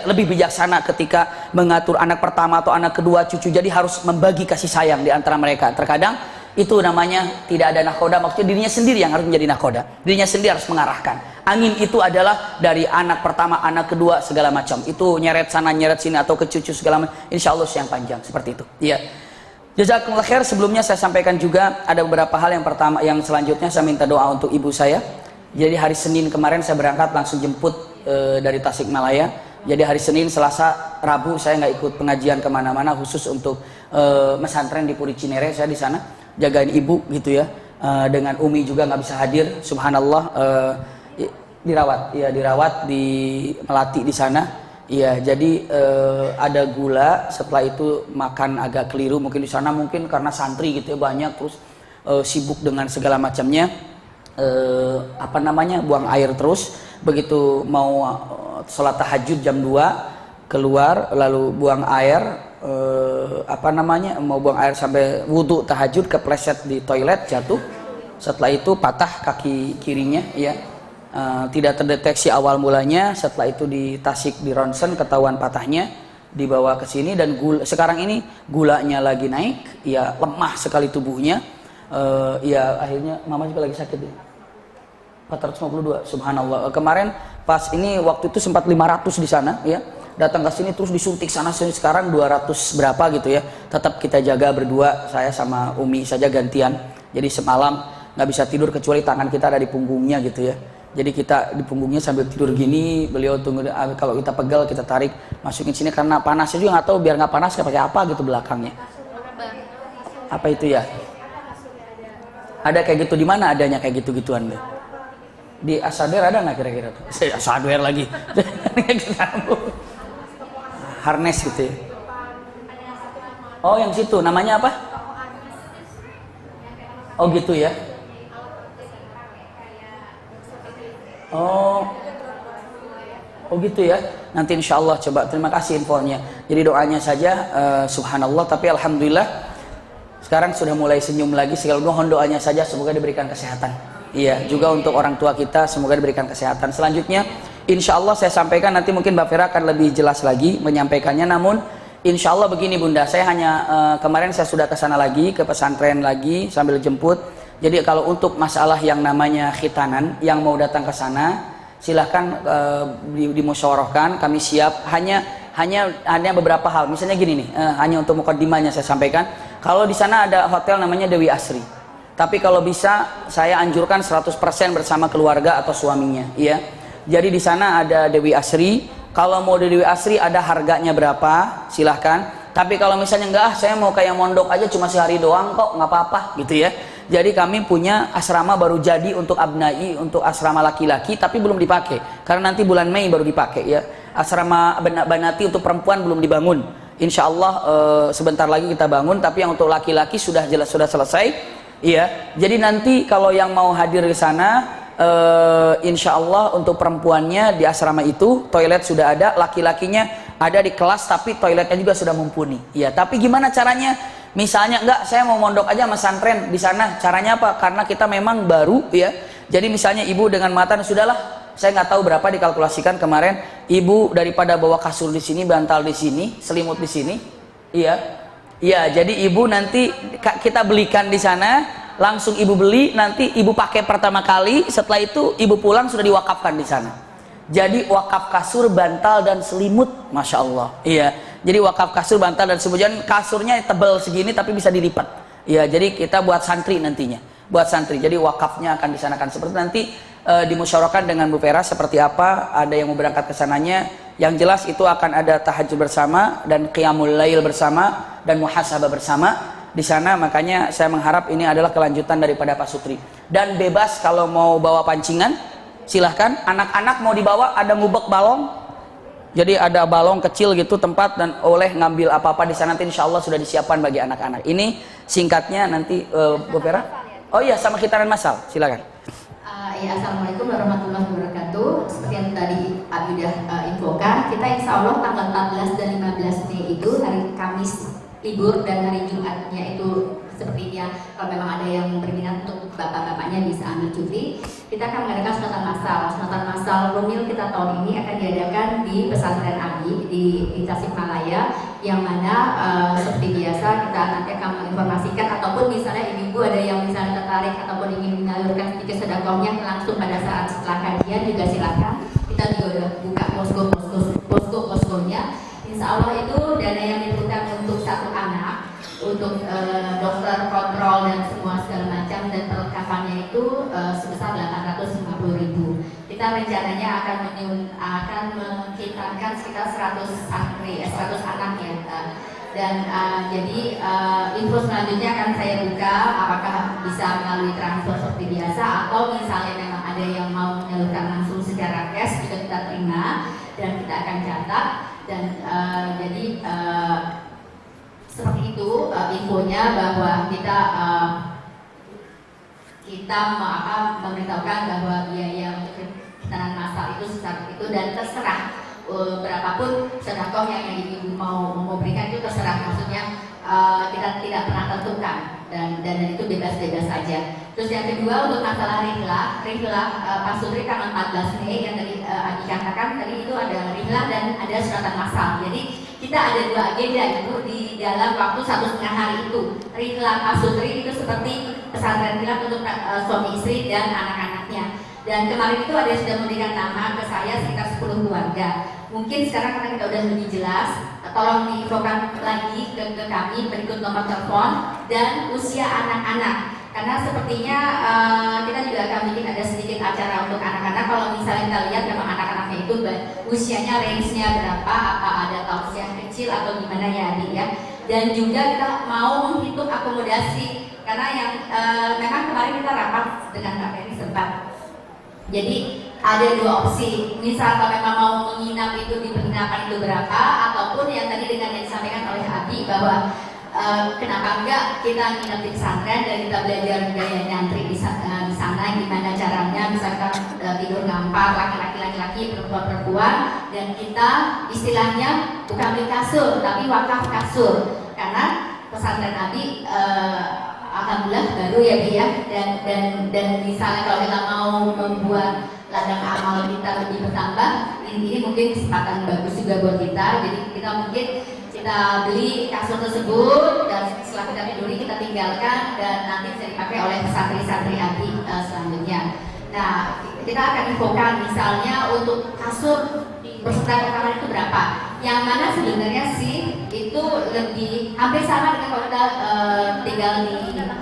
S1: lebih bijaksana ketika mengatur anak pertama atau anak kedua, cucu. Jadi harus membagi kasih sayang di antara mereka. Terkadang itu namanya tidak ada nakoda, maksudnya dirinya sendiri yang harus menjadi nakoda, dirinya sendiri harus mengarahkan. Angin itu adalah dari anak pertama, anak kedua, segala macam. Itu nyeret sana nyeret sini atau ke cucu segala macam. Insya Allah yang panjang seperti itu. Iya. Jazakumullah khair. Sebelumnya saya sampaikan juga ada beberapa hal. Yang pertama, yang selanjutnya saya minta doa untuk ibu saya. Jadi hari Senin kemarin saya berangkat langsung jemput dari Tasikmalaya. Jadi hari Senin, Selasa, Rabu saya nggak ikut pengajian kemana-mana, khusus untuk mesantren di Puri Cinere. Saya di sana jagain ibu gitu ya. Dengan Umi juga nggak bisa hadir, subhanallah. Dirawat di Melati di sana. Iya, jadi ada gula. Setelah itu makan agak keliru mungkin di sana, mungkin karena santri gitu ya banyak, terus sibuk dengan segala macamnya. Buang air terus. Begitu mau sholat tahajud jam 2 keluar, lalu buang air, mau buang air sampai wudhu tahajud, kepleset di toilet, jatuh. Setelah itu patah kaki kirinya ya. Tidak terdeteksi awal mulanya. Setelah itu di Tasik, di ronsen, ketahuan patahnya, dibawa ke sini. Dan sekarang ini gulanya lagi naik ya, lemah sekali tubuhnya. Ya akhirnya mama juga lagi sakit ya. 452, subhanallah. Kemarin pas ini waktu itu sempat 500 di sana ya. Datang ke sini terus disuntik sana sini, sekarang 200 berapa gitu ya. Tetap kita jaga berdua, saya sama Umi saja gantian. Jadi semalam nggak bisa tidur kecuali tangan kita ada di punggungnya gitu ya. Jadi kita di punggungnya sambil tidur gini, beliau tunggu, kalau kita pegal kita tarik masukin sini, karena panasnya juga nggak tahu, biar nggak panas kayak pakai apa gitu belakangnya. Apa itu ya? Ada kayak gitu, di mana adanya kayak gitu-gituan deh? Di Asadwer ada nggak kira-kira tuh? Asadwer lagi. Harness gitu ya. Oh yang situ namanya apa? Oh gitu ya. Oh gitu ya. Nanti insya Allah coba. Terima kasih infonya. Jadi doanya saja, subhanallah. Tapi alhamdulillah sekarang sudah mulai senyum lagi. Sekali mohon doanya saja semoga diberikan kesehatan. Iya, juga untuk orang tua kita semoga diberikan kesehatan. Selanjutnya, insya Allah saya sampaikan nanti mungkin Mbak Vera akan lebih jelas lagi menyampaikannya. Namun insya Allah begini Bunda, saya hanya kemarin saya sudah ke sana lagi, ke pesantren lagi sambil jemput. Jadi kalau untuk masalah yang namanya khitanan, yang mau datang ke sana silahkan dimusyawarahkan, kami siap. Hanya beberapa hal, misalnya gini nih, hanya untuk mukaddimahnya saya sampaikan. Kalau di sana ada hotel namanya Dewi Asri, tapi kalau bisa saya anjurkan 100% bersama keluarga atau suaminya, ya. Jadi di sana ada Dewi Asri. Kalau mau Dewi Asri ada harganya berapa, silahkan. Tapi kalau misalnya enggak, saya mau kayak mondok aja cuma sehari doang kok, nggak apa-apa gitu ya. Jadi kami punya asrama baru jadi untuk abnai, untuk asrama laki-laki, tapi belum dipakai karena nanti bulan Mei baru dipakai ya. Asrama banati untuk perempuan belum dibangun. Insya Allah sebentar lagi kita bangun, tapi yang untuk laki-laki sudah selesai. Iya. Jadi nanti kalau yang mau hadir ke sana, insya Allah untuk perempuannya di asrama itu toilet sudah ada, laki-lakinya ada di kelas tapi toiletnya juga sudah mumpuni. Iya. Tapi gimana caranya? Misalnya enggak, saya mau mondok aja sama santren di sana. Caranya apa? Karena kita memang baru ya. Jadi misalnya ibu dengan matan sudahlah. Saya nggak tahu berapa dikalkulasikan kemarin. Ibu daripada bawa kasur di sini, bantal di sini, selimut di sini, iya, iya. Jadi ibu nanti kita belikan di sana, langsung ibu beli, nanti ibu pakai pertama kali. Setelah itu ibu pulang sudah diwakafkan di sana. Jadi wakaf kasur, bantal dan selimut, masya Allah. Iya. Jadi wakaf kasur, bantal dan selimut. Kasurnya tebal segini tapi bisa dilipat. Iya. Jadi kita buat santri nantinya, buat santri. Jadi wakafnya akan disanakan seperti nanti. Dimusyawarahkan dengan Bu Vera seperti apa, ada yang mau berangkat ke sananya. Yang jelas itu akan ada tahajud bersama dan qiyamul lail bersama dan muhasabah bersama di sana. Makanya saya mengharap ini adalah kelanjutan daripada Pak Sutri. Dan bebas kalau mau bawa pancingan, silahkan. Anak-anak mau dibawa, ada ngubek balong. Jadi ada balong kecil gitu tempat dan oleh ngambil apa-apa di sana. Nanti insya Allah sudah disiapkan bagi anak-anak. Ini singkatnya nanti Bu Vera. Oh iya, sama khitanan masal, silakan.
S2: Ya, Assalamualaikum warahmatullahi wabarakatuh. Seperti yang tadi Abi udah infokan, kita insya Allah tanggal 14 dan 15 Mei itu hari Kamis libur dan hari Jumatnya itu sepertinya kalau memang ada yang berminat untuk bapak-bapaknya bisa ambil cuti. Kita akan mengadakan sunatan massal. Sunatan massal Rumil kita tahun ini akan diadakan di pesantren Abi di Tasikmalaya, yang mana seperti biasa kita nanti akan menginformasikan ataupun misalnya ibu ada yang misalnya tertarik ataupun ingin menyalurkan sedikit sedekahnya langsung pada saat setelah kajian juga silakan. Kita juga buka posko-poskonya. Insya Allah itu dana yang dibutuhkan untuk satu anak, untuk dokter kontrol dan semua segala macam dan perlengkapannya itu sebesar 850.000. Kita rencananya akan mengkitarkan sekitar 100 santri, 100 anak ya. Dan jadi info selanjutnya akan saya buka, apakah bisa melalui transfer seperti biasa atau misalnya memang ada yang mau menyalurkan langsung secara cash juga kita terima dan kita akan catat. Dan jadi seperti itu infonya, bahwa kita memberitahukan bahwa biaya untuk khitanan massal itu sebesar itu dan terserah berapapun sedekah yang ibu mau berikan itu terserah, maksudnya kita tidak pernah tentukan dan itu bebas-bebas saja. Terus yang kedua untuk masalah rihlah Pak Sutri tanggal 14 Mei yang tadi dikatakan tadi itu ada rihlah dan ada sunatan massal. Jadi kita ada dua agenda itu di dalam waktu 1,5 hari itu. Rihlah Pak Sutri itu seperti pesantren kilat untuk suami istri dan anak-anaknya. Dan kemarin itu ada yang sudah memberikan nama ke saya sekitar 10 keluarga. Mungkin sekarang karena kita udah lebih jelas, tolong diinfokan lagi ke kami berikut nomor telepon dan usia anak-anak. Karena sepertinya kita juga akan bikin ada sedikit acara untuk anak-anak. Kalau misalnya kita lihat memang anak-anaknya itu usianya range-nya berapa, apa ada usia kecil atau gimana ya adik ya. Dan juga kita mau menghitung akomodasi karena yang memang kemarin kita rapat dengan Kak Ferry sempat. Jadi ada dua opsi, misal kalau memang mau menginap itu di penginapan itu berapa, ataupun yang tadi dengan yang disampaikan oleh Abi bahwa kenapa enggak kita nginep di pesantren dan kita belajar gaya nyantri di sana, gimana caranya, misalkan tidur ngampar laki-laki, perempuan, dan kita istilahnya bukan beli kasur tapi wakaf kasur, karena pesantren Abi alhamdulillah baru ya Bi ya, dan misalnya kalau kita mau membuat ladang amal kita lebih bertambah, ini mungkin kesempatan bagus juga buat kita. Jadi kita mungkin kita beli kasur tersebut dan setelah kita peduli kita tinggalkan dan nanti bisa dipakai oleh santri-santri Abi selanjutnya. Nah, kita akan infokan misalnya untuk kasur beserta kamar itu berapa. Yang mana sebenarnya sih itu lebih hampir sama dengan kalau kita tinggal di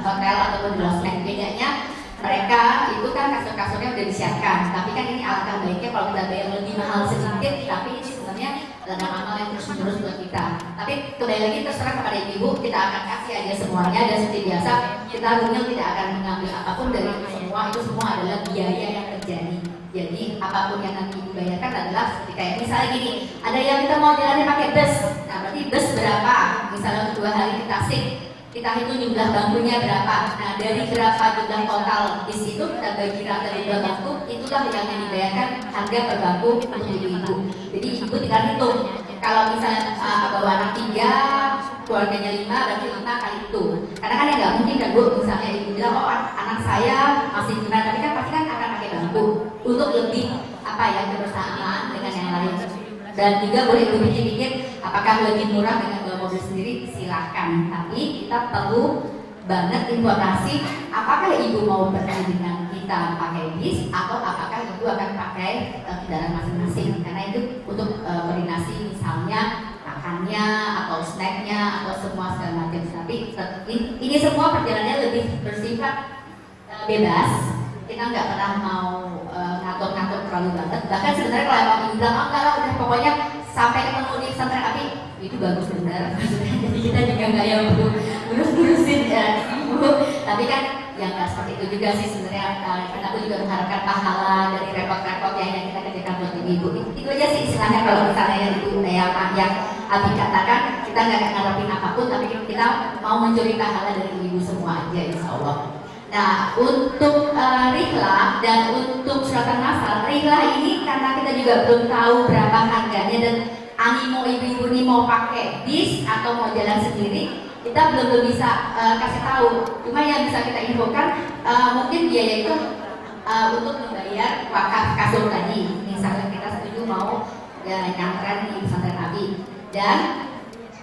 S2: hotel ataupun di losmen. Bedanya mereka itu kan kasur-kasurnya udah disiapkan, tapi kan ini alangkah baiknya kalau kita bayar lebih mahal sedikit, tapi ini sebenarnya ladang amal yang terus-menerus buat kita. Tapi kembali lagi terserah kepada ibu, kita akan kasih aja semuanya, dan seperti biasa kita Rumil tidak akan mengambil apapun dari itu semua adalah biaya yang terjadi. Jadi apapun yang nanti dibayarkan adalah seperti kayak misalnya gini, ada yang kita mau jalannya pakai bus, nah berarti bus berapa? Misalnya untuk 2 hari di Tasik, kita hitung jumlah bangkunya berapa. Nah dari berapa jumlah total bis itu kita bagi rata jumlah bangku, itulah yang dibayarkan harga per bangku untuk ibu-ibu. Jadi ibu tinggal hitung. Kalau misalnya bawa anak 3, keluarganya 5, berarti 5 kali itu. Karena kan ya nggak mungkin kan Bu, misalnya ibu bilang oh anak saya masih 5, tapi kan pasti kan akan pakai bangku untuk lebih apa ya kebersamaan dengan yang lain. Dan juga boleh ibu pikir-pikir apakah lebih murah dengan bawa mobil sendiri, silakan. Tapi kita perlu banget informasi apakah ibu mau pergi dengan kita pakai bis atau apakah ibu akan pakai kendaraan masing-masing, karena itu untuk koordinasi misalnya makannya atau snacknya atau semua segala macam. Tapi ini semua perjalanannya lebih bersifat bebas, kita nggak pernah mau ngatur-ngatur terlalu banget. Bahkan sebenarnya kalau emang ibu bilang enggak lah udah pokoknya sampai ketemu di pesantren Abi itu bagus benar, jadi kita juga nggak yang perlu urus-urusin ibu. Tapi kan yang nggak seperti itu juga sih sebenarnya. Kan aku juga mengharapkan pahala dari repot-repot yang kita kerjakan buat ibu. Itu aja sih istilahnya kalau misalnya yang ibu yang Abi katakan, kita nggak akan ngarepin apapun, tapi kita mau mencuri pahala dari ibu semua aja insya Allah. Nah untuk rihlah dan untuk suratan masal, rihlah ini karena kita juga belum tahu berapa harganya dan animo ibu-ibu ini mau pakai bis atau mau jalan sendiri, kita belum bisa kasih tahu. Cuma yang bisa kita infokan mungkin biaya itu untuk membayar wakaf kasur tadi. Misalnya kita setuju mau nyantren di pesantren Abi dan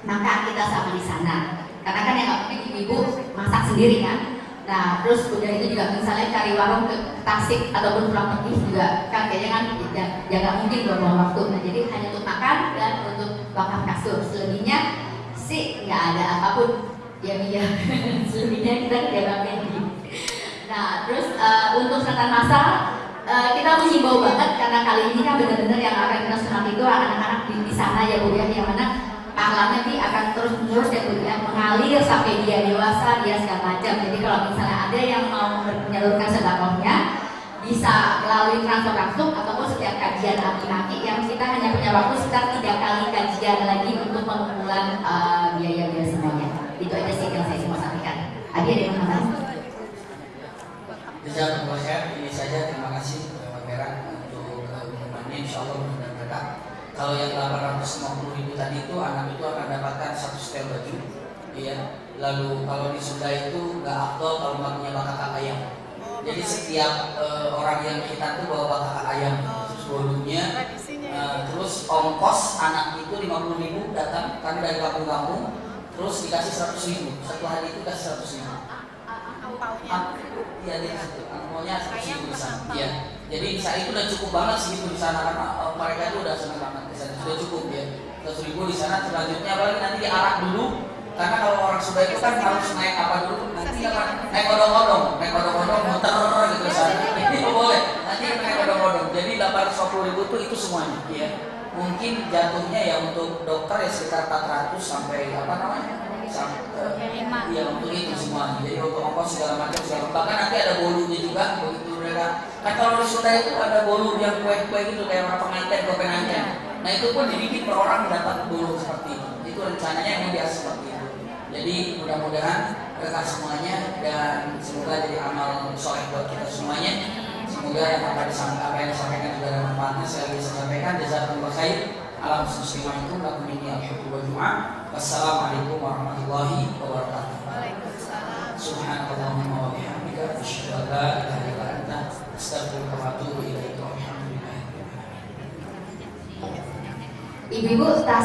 S2: makan kita sama di sana. Karena kan yang nggak mungkin ibu-ibu masak sendiri kan. Nah terus udah itu juga misalnya cari warung ke Tasik ataupun pulang pergi juga kan kayaknya kan jangan mungkin bawa waktu. Nah jadi hanya untuk makan dan untuk wakaf kasur. Selebihnya sih nggak ada apapun ya Mia. Selebihnya kita kerjakan. Nah terus untuk suratan masal kita menghimbau banget karena kali ini kan benar-benar yang akan kita sunat itu anak-anak di sana ya Bu ya, yang mana pahalanya nanti akan terus-menerus ya Bu ya, mengalir sampai dia dewasa, dia segala macam. Jadi kalau misalnya ada yang mau menyalurkan sedekahnya bisa melalui transfer langsung ataupun setiap kajian aki-aki yang kita hanya punya waktu sekitar 3 kali kajian lagi untuk pengumpulan biaya-biaya semuanya. Itu aja sih yang saya mau sampaikan. Ada yang mau tambah?
S1: Jazakumullah khair. Ini saja, terima kasih Mbak Vera untuk pengumumannya, insya Allah mudah berkah. Kalau yang 850.000 tadi itu anak itu akan dapatkan 1 setel baju, iya. Lalu kalau di Sunda itu nggak afdol kalau nggak punya bakak ayam. Jadi setiap orang yang kita tuh bawa bakak ayam, terus bolunya, terus ongkos anak itu 50.000 datang karena dari kampung-kampung, terus dikasih 100.000 satu hari itu kasih 100.000. Iya dia satu, angpaunya 100.000 di sana. Iya. Jadi saat itu udah cukup banget sih itu di sana karena mereka itu udah senang banget di sana, sudah cukup ya. 100.000 di sana. Selanjutnya apalagi nanti diarak dulu, karena kalau orang Sunda itu kan harus naik apa dulu, nanti apa naik odong-odong muter gitu di sana. Itu boleh. Nanti naik odong-odong. Jadi 850.000 itu semuanya. Iya. Mungkin jatuhnya ya untuk dokter ya sekitar 400 sampai apa namanya? Iya untuk itu semua. Jadi untuk ongkos segala macam segala. Bahkan nanti ada bolunya juga begitu mereka. Kan kalau di Sunda itu ada bolu yang kue-kue gitu kayak orang pengantin, kue pengantin. Nah itu pun dibikin per orang mendapat bolu seperti itu. Itu rencananya yang biasa seperti itu. Jadi mudah-mudahan berkah semuanya dan semoga jadi amal soleh buat kita semuanya. Semoga yang apa yang disampaikan juga ada manfaatnya. Saya bisa sampaikan jazakumullah khair. Alam muslimah itu lakum ini al-hukm wal jumu'ah. Wassalamualaikum warahmatullahi wabarakatuh.
S3: Waalaikumsalam.
S1: Subhanallahumma wa bihamdika asyhadu an la ilaha illa anta astaghfiruka wa atubu ilaik.
S2: Ibu-ibu tas